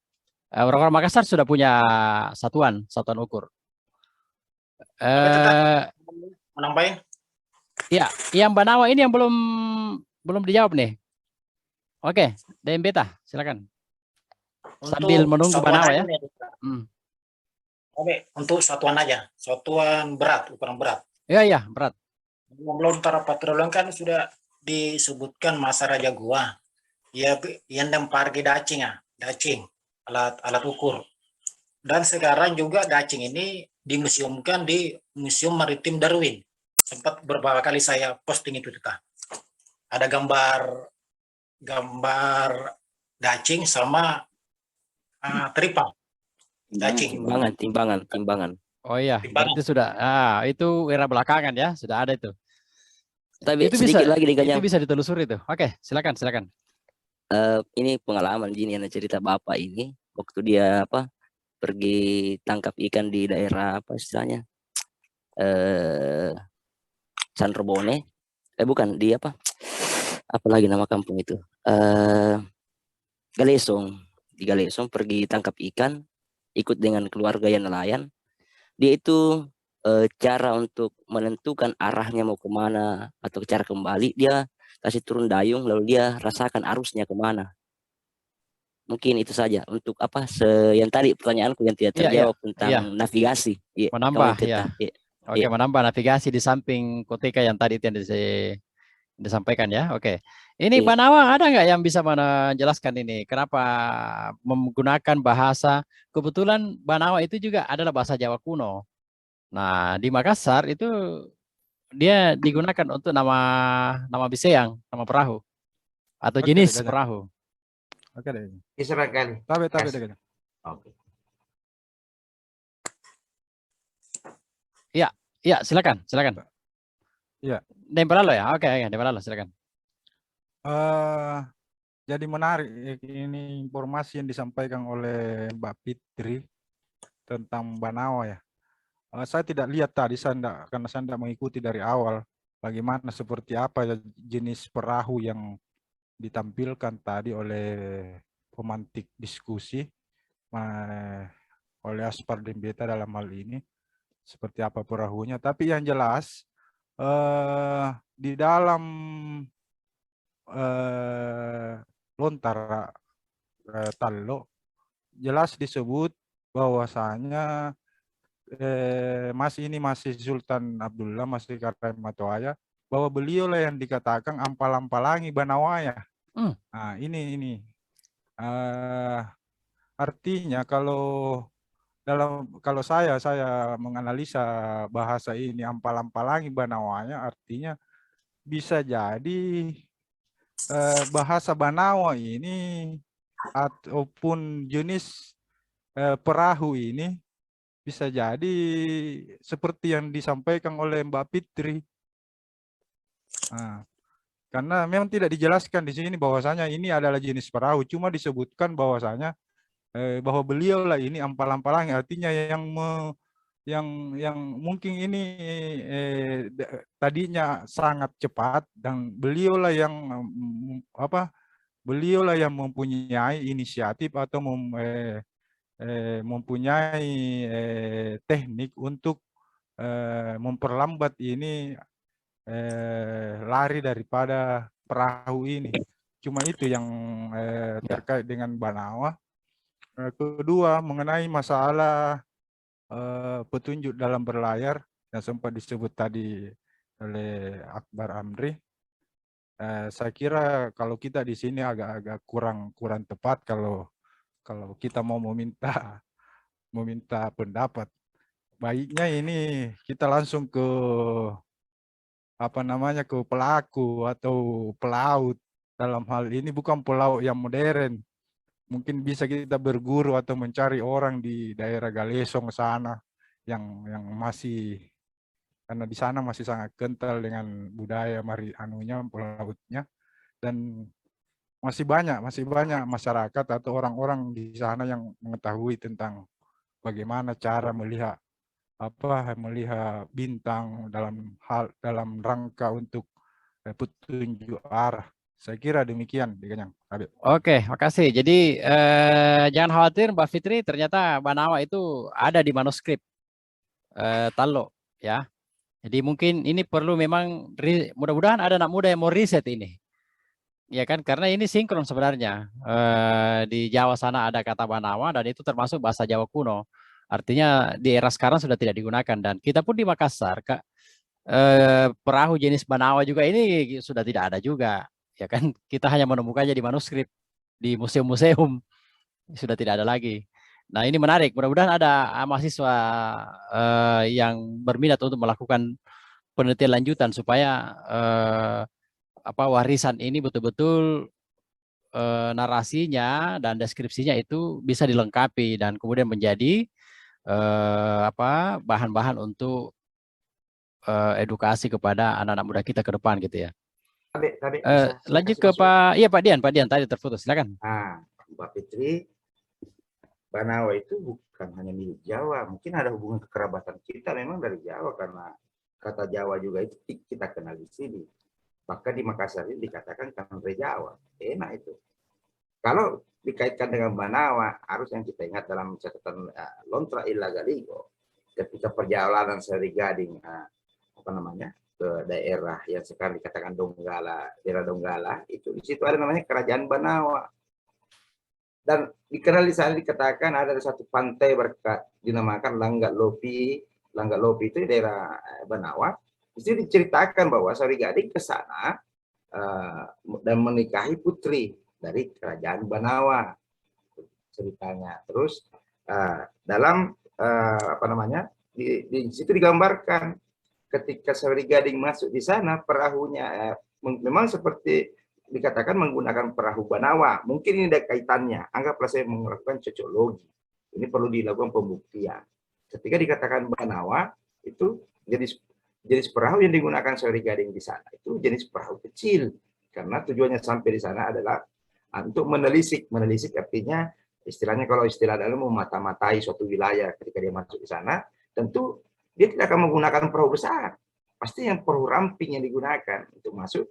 Orang-orang Makassar sudah punya satuan ukur. Tapi tetap Eh, menambahin. ya, yang Banawa ini yang belum dijawab nih. Oke, DM Beta, silakan. Sambil Untuk menunggu satuan Banawa aja ya. nih. Hmm. Oke, untuk satuan aja, satuan berat, ukuran berat. Iya, berat. Melontar patrolin kan sudah disebutkan Masa Raja Gua. Ya, yang pergi dacing ya, dacing, alat ukur. Dan sekarang juga dacing ini dimuseumkan di Museum Maritim Darwin. Sempat beberapa kali saya posting itu kita. Ada gambar dacing sama teripang. Dacing. Timbangan. Oh iya, Timbangan. berarti sudah. Itu era belakangan ya, sudah ada itu. Tapi Itu sedikit bisa, lagi nih itu Kanyang. bisa ditelusuri itu. Oke, silakan. Ini pengalaman gini yang cerita bapak ini waktu dia pergi tangkap ikan di daerah apa istilahnya Sanrobone, bukan di apa lagi nama kampung itu, Galesong. Di Galesong pergi tangkap ikan ikut dengan keluarga yang nelayan. Dia itu cara untuk menentukan arahnya mau kemana atau cara kembali, dia kasih turun dayung lalu dia rasakan arusnya kemana. Mungkin itu saja untuk yang tadi pertanyaanku yang tidak terjawab tentang navigasi. Menambah ya. Oke, menambah navigasi di samping koteka yang tadi yang disampaikan ya. Oke. Ini Banawa ada nggak yang bisa menjelaskan ini? Kenapa menggunakan bahasa? Kebetulan Banawa itu juga adalah bahasa Jawa kuno. Nah, di Makassar itu dia digunakan untuk nama biseang, nama perahu atau jenis perahu. Oke deh. Silakan. Tapi. Oke. Iya, silakan. Iya. Dempelalo ya. Oke, Dempelalo silakan. Jadi menarik ini informasi yang disampaikan oleh Mbak Fitri tentang Banawa ya. Saya tidak lihat tadi, karena saya tidak mengikuti dari awal bagaimana seperti apa jenis perahu yang ditampilkan tadi oleh pemantik diskusi oleh Aspar dan Beta dalam hal ini, seperti apa perahunya. Tapi yang jelas di dalam lontar Tallo jelas disebut bahwasanya masih Sultan Abdullah, masih Karim Matoaya, bahwa beliau lah yang dikatakan ampal-ampalangi Banawaya. Nah, ini artinya kalau saya menganalisa bahasa ini ampal-ampalangi Banawaya, artinya bisa jadi bahasa Banawa ini ataupun jenis perahu ini bisa jadi seperti yang disampaikan oleh Mbak Fitri. Nah, karena memang tidak dijelaskan di sini bahwasanya ini adalah jenis perahu, cuma disebutkan bahwasanya bahwa beliau lah ini ampal-ampalangi, artinya yang mungkin ini tadinya sangat cepat, dan beliau lah yang mempunyai inisiatif atau mempunyai teknik untuk memperlambat ini lari daripada perahu ini. Cuma itu yang terkait dengan Banawa. Kedua, mengenai masalah petunjuk dalam berlayar yang sempat disebut tadi oleh Akbar Amri. Saya kira kalau kita di sini agak kurang tepat kalau kita mau meminta pendapat. Baiknya ini kita langsung ke ke pelaku atau pelaut. Dalam hal ini bukan pelaut yang modern. Mungkin bisa kita berguru atau mencari orang di daerah Galesong sana yang masih, karena di sana masih sangat kental dengan budaya pelautnya, dan masih banyak masyarakat atau orang-orang di sana yang mengetahui tentang bagaimana cara melihat bintang dalam rangka untuk petunjuk arah. Saya kira demikian, Diganyang. Habib. Oke, makasih. Jadi jangan khawatir Mbak Fitri, ternyata Banawa itu ada di manuskrip Talo ya. Jadi mungkin ini perlu memang mudah-mudahan ada anak muda yang mau riset ini. Ya kan, karena ini sinkron sebenarnya. Di Jawa sana ada kata Banawa dan itu termasuk bahasa Jawa kuno. Artinya di era sekarang sudah tidak digunakan, dan kita pun di Makassar, Kak, perahu jenis Banawa juga ini sudah tidak ada juga. Ya kan, kita hanya menemukannya di manuskrip, di museum-museum, sudah tidak ada lagi. Nah, ini menarik. Mudah-mudahan ada mahasiswa yang berminat untuk melakukan penelitian lanjutan supaya warisan ini betul-betul narasinya dan deskripsinya itu bisa dilengkapi dan kemudian menjadi bahan-bahan untuk edukasi kepada anak-anak muda kita ke depan gitu ya. Tapi Lanjut ke Pak Dian tadi terputus, silakan. Mbak Fitri, Banawa itu bukan hanya milik Jawa, mungkin ada hubungan kekerabatan kita memang dari Jawa, karena kata Jawa juga itu kita kenal di sini. Bahkan di Makassar ini dikatakan Kamre Jawa, enak itu. Kalau dikaitkan dengan Banawa, harus yang kita ingat dalam catatan Lontra Illa Galigo, ketika perjalanan Seri Gading ke daerah yang sekarang dikatakan Donggala, daerah Donggala, itu di situ ada namanya Kerajaan Banawa. Dan dikenal di sana dikatakan ada satu pantai dinamakan Langgat Lopi. Langgat Lopi itu di daerah Banawa. Di situ diceritakan bahwa Sari Gading ke sana dan menikahi putri dari Kerajaan Banawa ceritanya. Terus dalam di situ digambarkan ketika Sari Gading masuk di sana, perahunya memang seperti dikatakan menggunakan perahu Banawa. Mungkin ini ada kaitannya. Anggaplah saya melakukan cocok logi. Ini perlu dilakukan pembuktian. Ketika dikatakan Banawa, itu jenis perahu yang digunakan Sari Gading di sana itu jenis perahu kecil, karena tujuannya sampai di sana adalah untuk menelisik. Menelisik artinya istilahnya, kalau istilah dalam memata-matai suatu wilayah. Ketika dia masuk di sana, tentu dia tidak akan menggunakan perahu besar. Pasti yang perahu ramping yang digunakan untuk masuk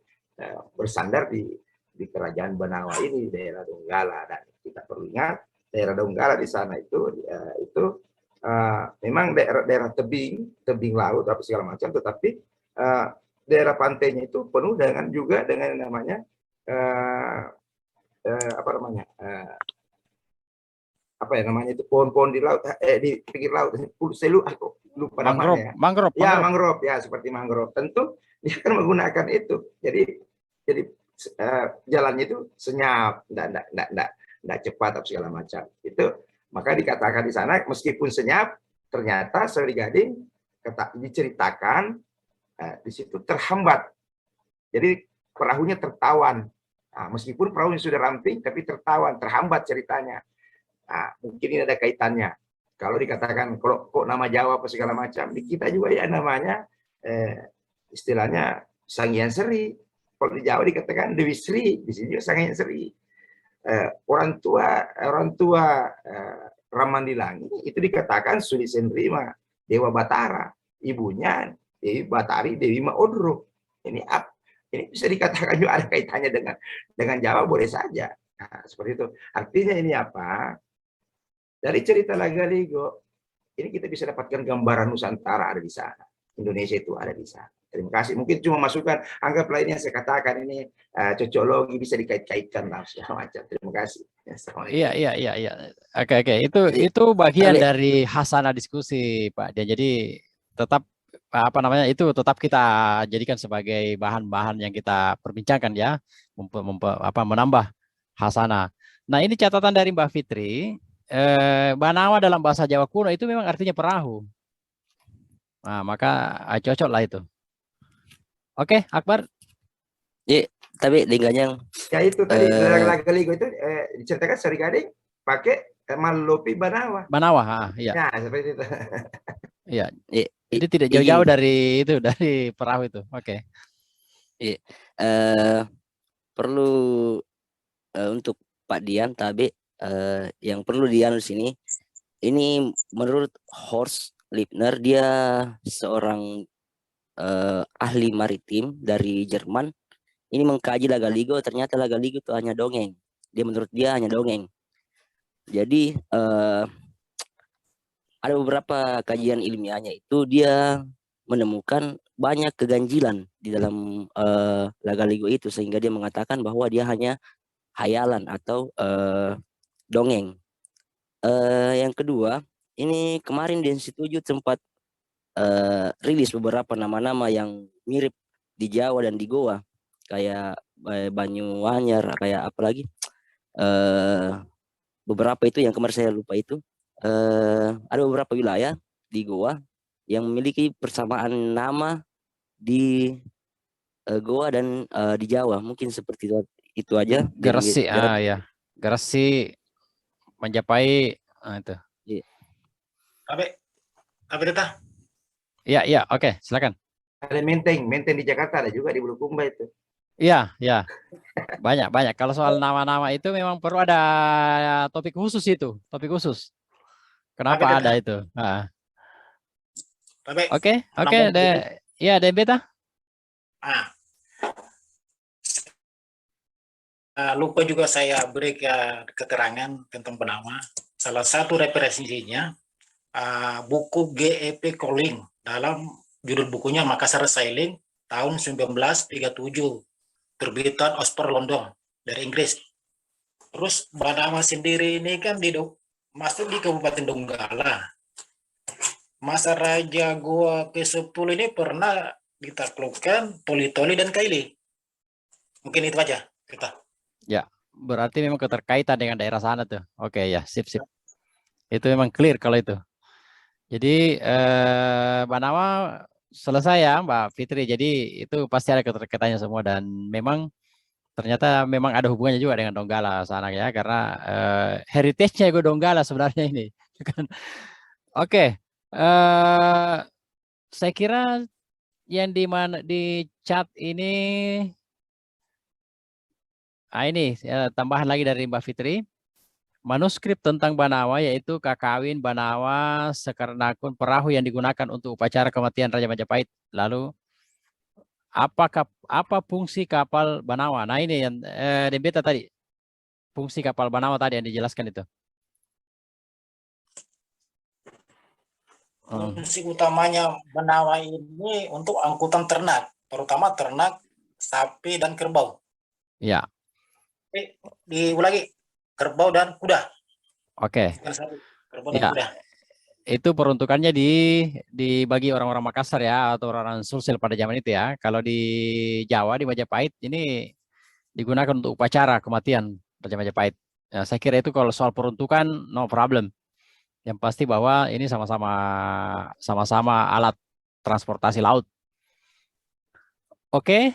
bersandar di Kerajaan Banawa ini, daerah Donggala. Dan kita perlu ingat daerah Donggala di sana itu memang daerah tebing laut apa segala macam, tetapi daerah pantainya itu penuh dengan namanya pohon-pohon di laut, di pinggir laut. Saya lupa namanya. Mangrove ya, seperti mangrove. Tentu dia akan menggunakan itu. Jadi jalannya itu senyap, enggak cepat atau segala macam. Itu maka dikatakan di sana meskipun senyap, ternyata Sari Gading diceritakan di situ terhambat. Jadi perahunya tertawan. Meskipun perahunya sudah ramping, tapi tertawan, terhambat ceritanya. Mungkin ini ada kaitannya. Kalau dikatakan kok nama Jawa apa segala macam, di kita juga ya namanya istilahnya Sanghyang Sri. Kalau di Jawa dikatakan Dewi Sri, di sini juga Sanghyang Sri. Orang tua Ramandilangi itu dikatakan Suli Sendrima, Dewa Batara, ibunya Dewi Batari, Dewi Maodro. Ini bisa dikatakan juga ada kaitannya dengan Jawa, boleh saja. Seperti itu. Artinya ini apa? Dari cerita Lagaligo, ini kita bisa dapatkan gambaran Nusantara ada di sana. Indonesia itu ada di sana. Terima kasih. Mungkin cuma masukan, anggaplah ini yang saya katakan ini cocok logi, bisa dikait-kaitkan lah segala macam. Terima kasih. Iya. Oke. Itu bagian dari hasanah diskusi, Pak. Jadi tetap itu tetap kita jadikan sebagai bahan-bahan yang kita perbincangkan ya, menambah hasanah. Nah, ini catatan dari Mbak Fitri. Banawa dalam bahasa Jawa kuno itu memang artinya perahu. Nah, maka cocok lah itu. Oke, Akbar. Iya, tapi Diganyang. Ya itu tadi Lagaligo itu diceritakan Sari Gading pakai Malopi Banawa. Iya. Ya, seperti itu. Iya. Jadi tidak jauh-jauh dari perahu itu. Oke. Iya. Perlu untuk Pak Dian, tapi yang perlu dianu sini, ini menurut Horst Liebner, dia seorang ahli maritim dari Jerman. ini mengkaji Lagaligo, ternyata Lagaligo itu hanya dongeng. Menurut dia hanya dongeng. Jadi ada beberapa kajian ilmiahnya itu dia menemukan banyak keganjilan di dalam Lagaligo itu, sehingga dia mengatakan bahwa dia hanya hayalan atau dongeng. Yang kedua, ini kemarin di Institut sempat rilis beberapa nama-nama yang mirip di Jawa dan di Goa, kayak Banyuanyar, kayak apa lagi, beberapa itu yang kemarin saya lupa itu. Ada beberapa wilayah di Goa yang memiliki persamaan nama di Goa dan di Jawa. Mungkin seperti itu aja. Gresik, ya. Gresik, Majapahit, itu. Iya. Apa Deta? Iya, oke, silakan. Ada Menteng di Jakarta, ada juga di Bulukumba itu. Iya. Banyak. Kalau soal nama-nama itu memang perlu ada topik khusus itu, topik khusus. Kenapa ada itu? Oke, ya, dan Beta. Lupa juga saya beri keterangan tentang Banawa. Salah satu referensinya buku GEP Calling, dalam judul bukunya Makassar Sailing tahun 1937, terbitan Oxford London dari Inggris. Terus Banawa sendiri ini kan masuk di Kabupaten Donggala. Masa Raja Goa ke-10 ini pernah ditaklukkan Toli-Toli dan Kaili. Mungkin itu aja kita. Ya, berarti memang keterkaitan dengan daerah sana tuh. Oke, ya, sip. Itu memang clear kalau itu. Jadi Banawa selesai ya Mbak Fitri. Jadi itu pasti ada keterkaitannya semua, dan memang ternyata memang ada hubungannya juga dengan Donggala sana ya, karena heritage-nya juga Donggala sebenarnya ini. Oke. Saya kira yang di chat ini ini tambahan lagi dari Mbak Fitri. Manuskrip tentang Banawa yaitu Kakawin Banawa Sekarnakun, perahu yang digunakan untuk upacara kematian Raja Majapahit. Lalu apa fungsi kapal Banawa? Nah ini yang Beta tadi, fungsi kapal Banawa tadi yang dijelaskan itu. Fungsi utamanya Banawa ini untuk angkutan ternak, terutama ternak sapi dan kerbau. Ya. Diulangi, kerbau dan kuda. Oke. Kerbau dan kuda. Itu peruntukannya dibagi orang-orang Makassar ya, atau orang Sulsel pada zaman itu ya. Kalau di Jawa, di Majapahit ini digunakan untuk upacara kematian Raja Majapahit. Ya, saya kira itu kalau soal peruntukan no problem. Yang pasti bahwa ini sama-sama alat transportasi laut. Oke,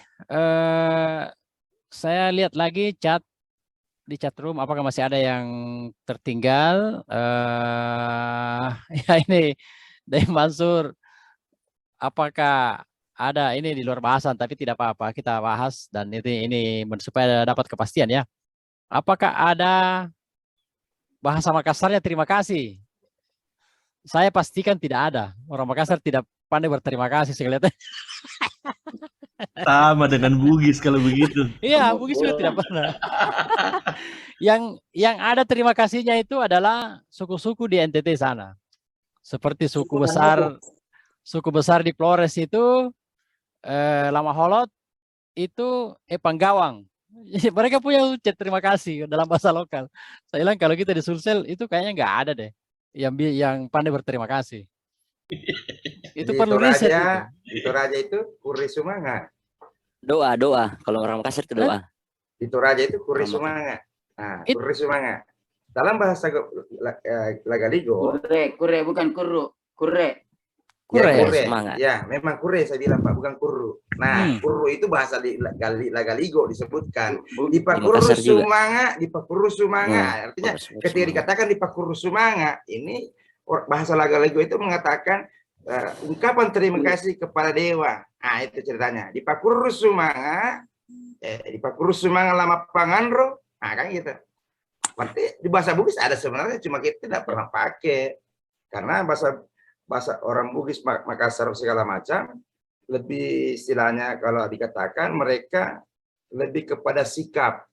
saya lihat lagi di chat room, apakah masih ada yang tertinggal? Ya ini dari Mansur, apakah ada ini di luar bahasan, tapi tidak apa-apa, kita bahas, dan ini supaya dapat kepastian ya. Apakah ada bahasa Makassarnya terima kasih? Saya pastikan tidak ada. Orang Makassar tidak pandai berterima kasih sekalian. Sama dengan Bugis kalau begitu. Iya, Bugis juga tidak pernah. Yang ada terima kasihnya itu adalah suku-suku di NTT sana. Seperti suku besar di Flores itu Lama Holot itu Panggawang. Mereka punya ucap terima kasih dalam bahasa lokal. Saya bilang kalau kita di Sulsel itu kayaknya nggak ada deh yang pandai berterima kasih. Itu perlu riset. Di Toraja itu kuri sumanga. Doa. Kalau orang Makassar itu doa. Di Toraja itu kuri sumanga. Nah, kuri sumanga. Dalam bahasa Lagaligo. Kure bukan kuru. Kure. Semangat. Ya, memang kure saya bilang Pak, bukan kuru. Nah, kuru itu bahasa di Lagaligo disebutkan. Di Pakuru Sumanga, artinya ketika dikatakan di Pakuru Sumanga, ini bahasa Lagaligo itu mengatakan ungkapan terima kasih kepada dewa. Nah, itu ceritanya. Di Pakuru Sumanga lama panganro, nah kan gitu. Berarti di bahasa Bugis ada sebenarnya, cuma kita tidak pernah pakai. Karena bahasa orang Bugis Makassar segala macam lebih istilahnya kalau dikatakan mereka lebih kepada sikap.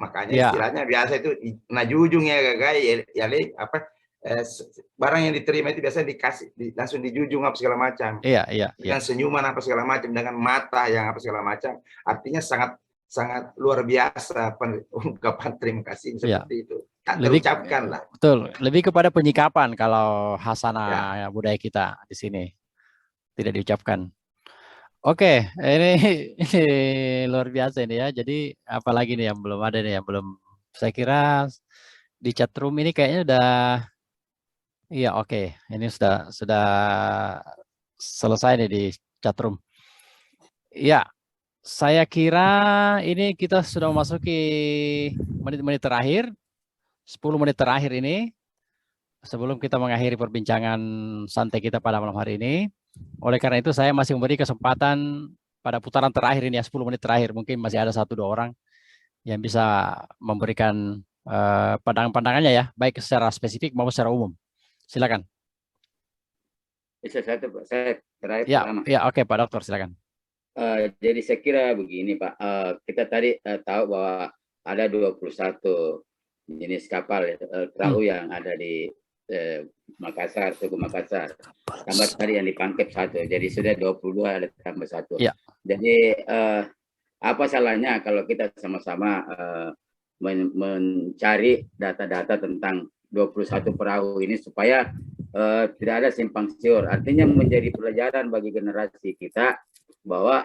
Makanya Ya. istilahnya biasa itu najujung ya guys, ya apa barang yang diterima itu biasanya dikasih langsung dijujung apa segala macam. Iya, iya, iya. Dengan senyuman apa segala macam, dengan mata yang apa segala macam. Artinya sangat luar biasa ungkapan terima kasih seperti itu. Tak terucapkan lah. Betul, lebih kepada penyikapan kalau hasanah Ya. budaya kita di sini tidak diucapkan. Oke, ini luar biasa ini ya. Jadi apalagi nih yang belum ada nih, yang belum, saya kira di chat room ini kayaknya udah, iya oke, ini sudah selesai nih di chat room. Iya, saya kira ini kita sudah memasuki menit-menit terakhir, 10 menit terakhir ini sebelum kita mengakhiri perbincangan santai kita pada malam hari ini. Oleh karena itu saya masih memberi kesempatan pada putaran terakhir ini ya, 10 menit terakhir, mungkin masih ada 1-2 orang yang bisa memberikan pandangan-pandangannya ya, baik secara spesifik maupun secara umum. Silakan. Bisa saya terakhir ya, pertama. Ya, oke Pak Dokter, silakan. Jadi saya kira begini Pak, kita tadi tahu bahwa ada 21 jenis kapal perahu yang ada di Makassar, suku Makassar. Tambah tadi yang di Pangkep 1, jadi sudah 22, ada tambah 1. Ya. Jadi apa salahnya kalau kita sama-sama mencari data-data tentang 21 perahu ini supaya tidak ada simpang siur. Artinya menjadi pelajaran bagi generasi kita bahwa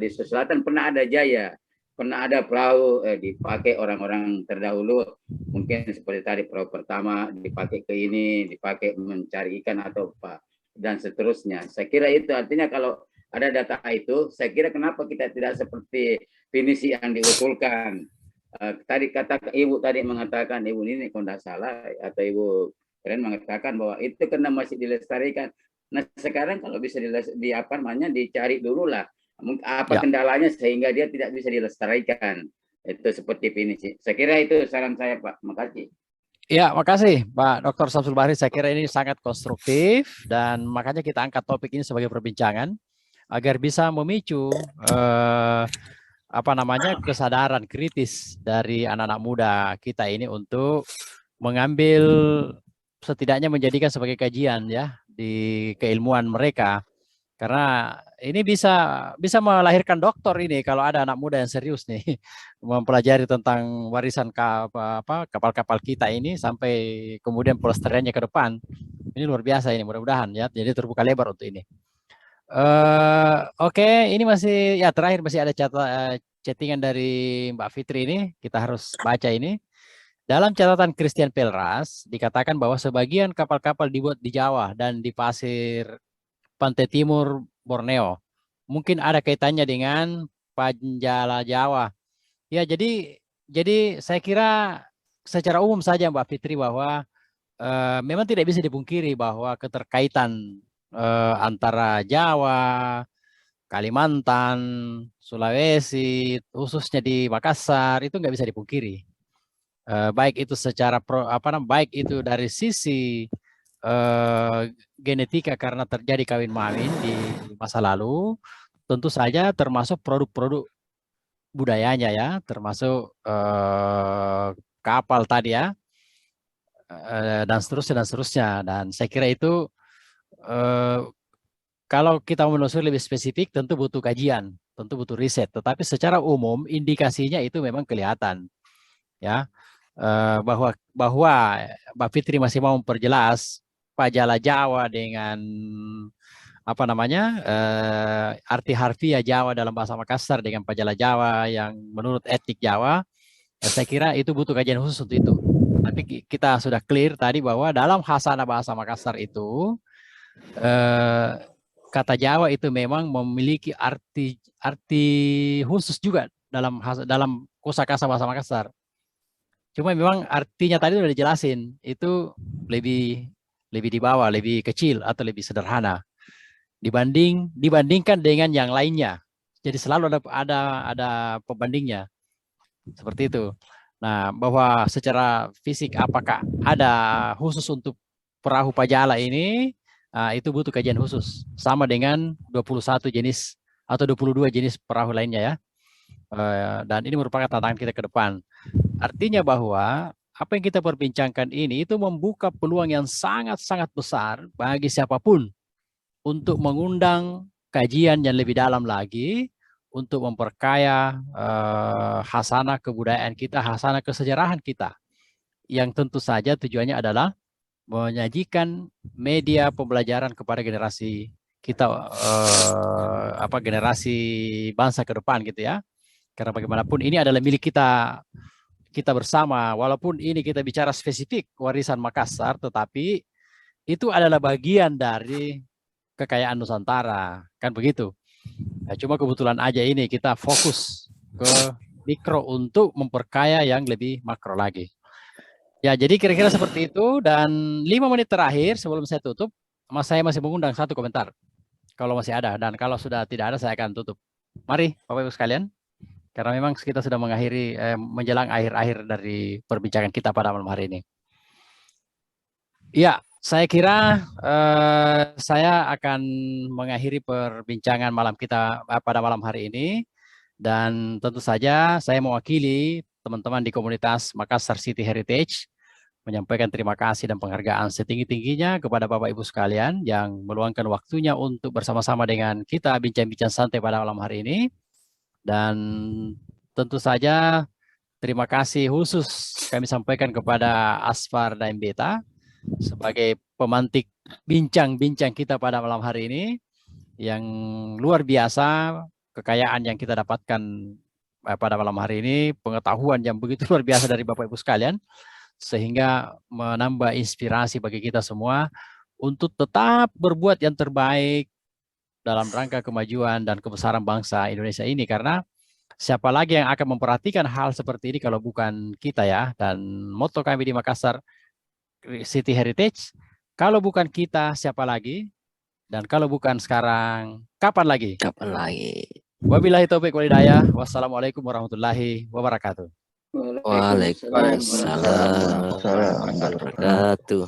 di Sulawesi Selatan pernah ada jaya, pernah ada perahu dipakai orang-orang terdahulu, mungkin seperti tadi perahu pertama dipakai ke ini, dipakai mencari ikan atau apa, dan seterusnya. Saya kira itu artinya kalau ada data itu, saya kira kenapa kita tidak seperti finisi yang diusulkan. Tadi kata Ibu tadi mengatakan, Ibu ini kalau tidak salah, atau Ibu Keren mengatakan bahwa itu karena masih dilestarikan. Nah sekarang kalau bisa dicari dulu lah apa kendalanya sehingga dia tidak bisa dilestarikan. Itu seperti finisi. Saya kira itu saran saya Pak. Makasih. Ya, makasih Pak Dr. Samsul Bahri. Saya kira ini sangat konstruktif dan makanya kita angkat topik ini sebagai perbincangan agar bisa memicu kesadaran kritis dari anak-anak muda kita ini untuk mengambil, setidaknya menjadikan sebagai kajian ya di keilmuan mereka, karena ini bisa melahirkan doktor ini kalau ada anak muda yang serius nih mempelajari tentang warisan kapal-kapal kita ini sampai kemudian pelestariannya ke depan. Ini luar biasa ini, mudah-mudahan ya, jadi terbuka lebar untuk ini. Oke, ini masih ya terakhir masih ada chattingan dari Mbak Fitri ini, kita harus baca ini. Dalam catatan Christian Pelras dikatakan bahwa sebagian kapal-kapal dibuat di Jawa dan di pasir pantai timur Borneo. Mungkin ada kaitannya dengan Panjala Jawa. Ya, jadi saya kira secara umum saja Mbak Fitri bahwa memang tidak bisa dipungkiri bahwa keterkaitan antara Jawa, Kalimantan, Sulawesi, khususnya di Makassar itu nggak bisa dipungkiri. Baik itu secara baik itu dari sisi genetika karena terjadi kawin mawin di masa lalu, tentu saja termasuk produk-produk budayanya ya, termasuk kapal tadi ya, dan seterusnya. Dan saya kira itu kalau kita menelusuri lebih spesifik tentu butuh kajian, tentu butuh riset, tetapi secara umum indikasinya itu memang kelihatan ya. Bahwa Mbak Fitri masih mau memperjelas Panjala Jawa dengan arti harfiah Jawa dalam bahasa Makassar dengan Panjala Jawa yang menurut etnik Jawa, saya kira itu butuh kajian khusus untuk itu. Tapi kita sudah clear tadi bahwa dalam hasanah bahasa Makassar itu kata Jawa itu memang memiliki arti khusus juga dalam kosakata bahasa Makassar. Cuma memang artinya tadi sudah dijelasin, itu lebih di bawah, lebih kecil atau lebih sederhana dibandingkan dengan yang lainnya. Jadi selalu ada pembandingnya. Seperti itu. Nah, bahwa secara fisik apakah ada khusus untuk perahu Panjala ini, itu butuh kajian khusus. Sama dengan 21 jenis atau 22 jenis perahu lainnya ya. dan ini merupakan tantangan kita ke depan. Artinya bahwa apa yang kita perbincangkan ini itu membuka peluang yang sangat-sangat besar bagi siapapun untuk mengundang kajian yang lebih dalam lagi untuk memperkaya hasanah kebudayaan kita, hasanah kesejarahan kita, yang tentu saja tujuannya adalah menyajikan media pembelajaran kepada generasi kita, generasi bangsa ke depan gitu ya. Karena bagaimanapun ini adalah milik kita bersama. Walaupun ini kita bicara spesifik warisan Makassar, tetapi itu adalah bagian dari kekayaan Nusantara, kan begitu. Nah, cuma kebetulan aja ini kita fokus ke mikro untuk memperkaya yang lebih makro lagi. Ya, jadi kira-kira seperti itu. Dan 5 menit terakhir sebelum saya tutup, saya masih mengundang satu komentar. Kalau masih ada, dan kalau sudah tidak ada saya akan tutup. Mari Bapak Ibu sekalian, karena memang kita sudah mengakhiri, menjelang akhir-akhir dari perbincangan kita pada malam hari ini. Ya, saya kira saya akan mengakhiri perbincangan malam kita pada malam hari ini. Dan tentu saja saya mewakili teman-teman di komunitas Makassar City Heritage menyampaikan terima kasih dan penghargaan setinggi-tingginya kepada Bapak Ibu sekalian yang meluangkan waktunya untuk bersama-sama dengan kita bincang-bincang santai pada malam hari ini. Dan tentu saja terima kasih khusus kami sampaikan kepada Asfar dan Beta sebagai pemantik bincang-bincang kita pada malam hari ini, yang luar biasa kekayaan yang kita dapatkan pada malam hari ini, pengetahuan yang begitu luar biasa dari Bapak Ibu sekalian, sehingga menambah inspirasi bagi kita semua untuk tetap berbuat yang terbaik dalam rangka kemajuan dan kebesaran bangsa Indonesia ini. Karena siapa lagi yang akan memperhatikan hal seperti ini kalau bukan kita ya. Dan moto kami di Makassar City Heritage, kalau bukan kita siapa lagi, dan kalau bukan sekarang kapan lagi? Kapan lagi? Wabillahi taufiq wal hidayah. Wassalamualaikum warahmatullahi wabarakatuh. Waalaikumsalam warahmatullahi wabarakatuh.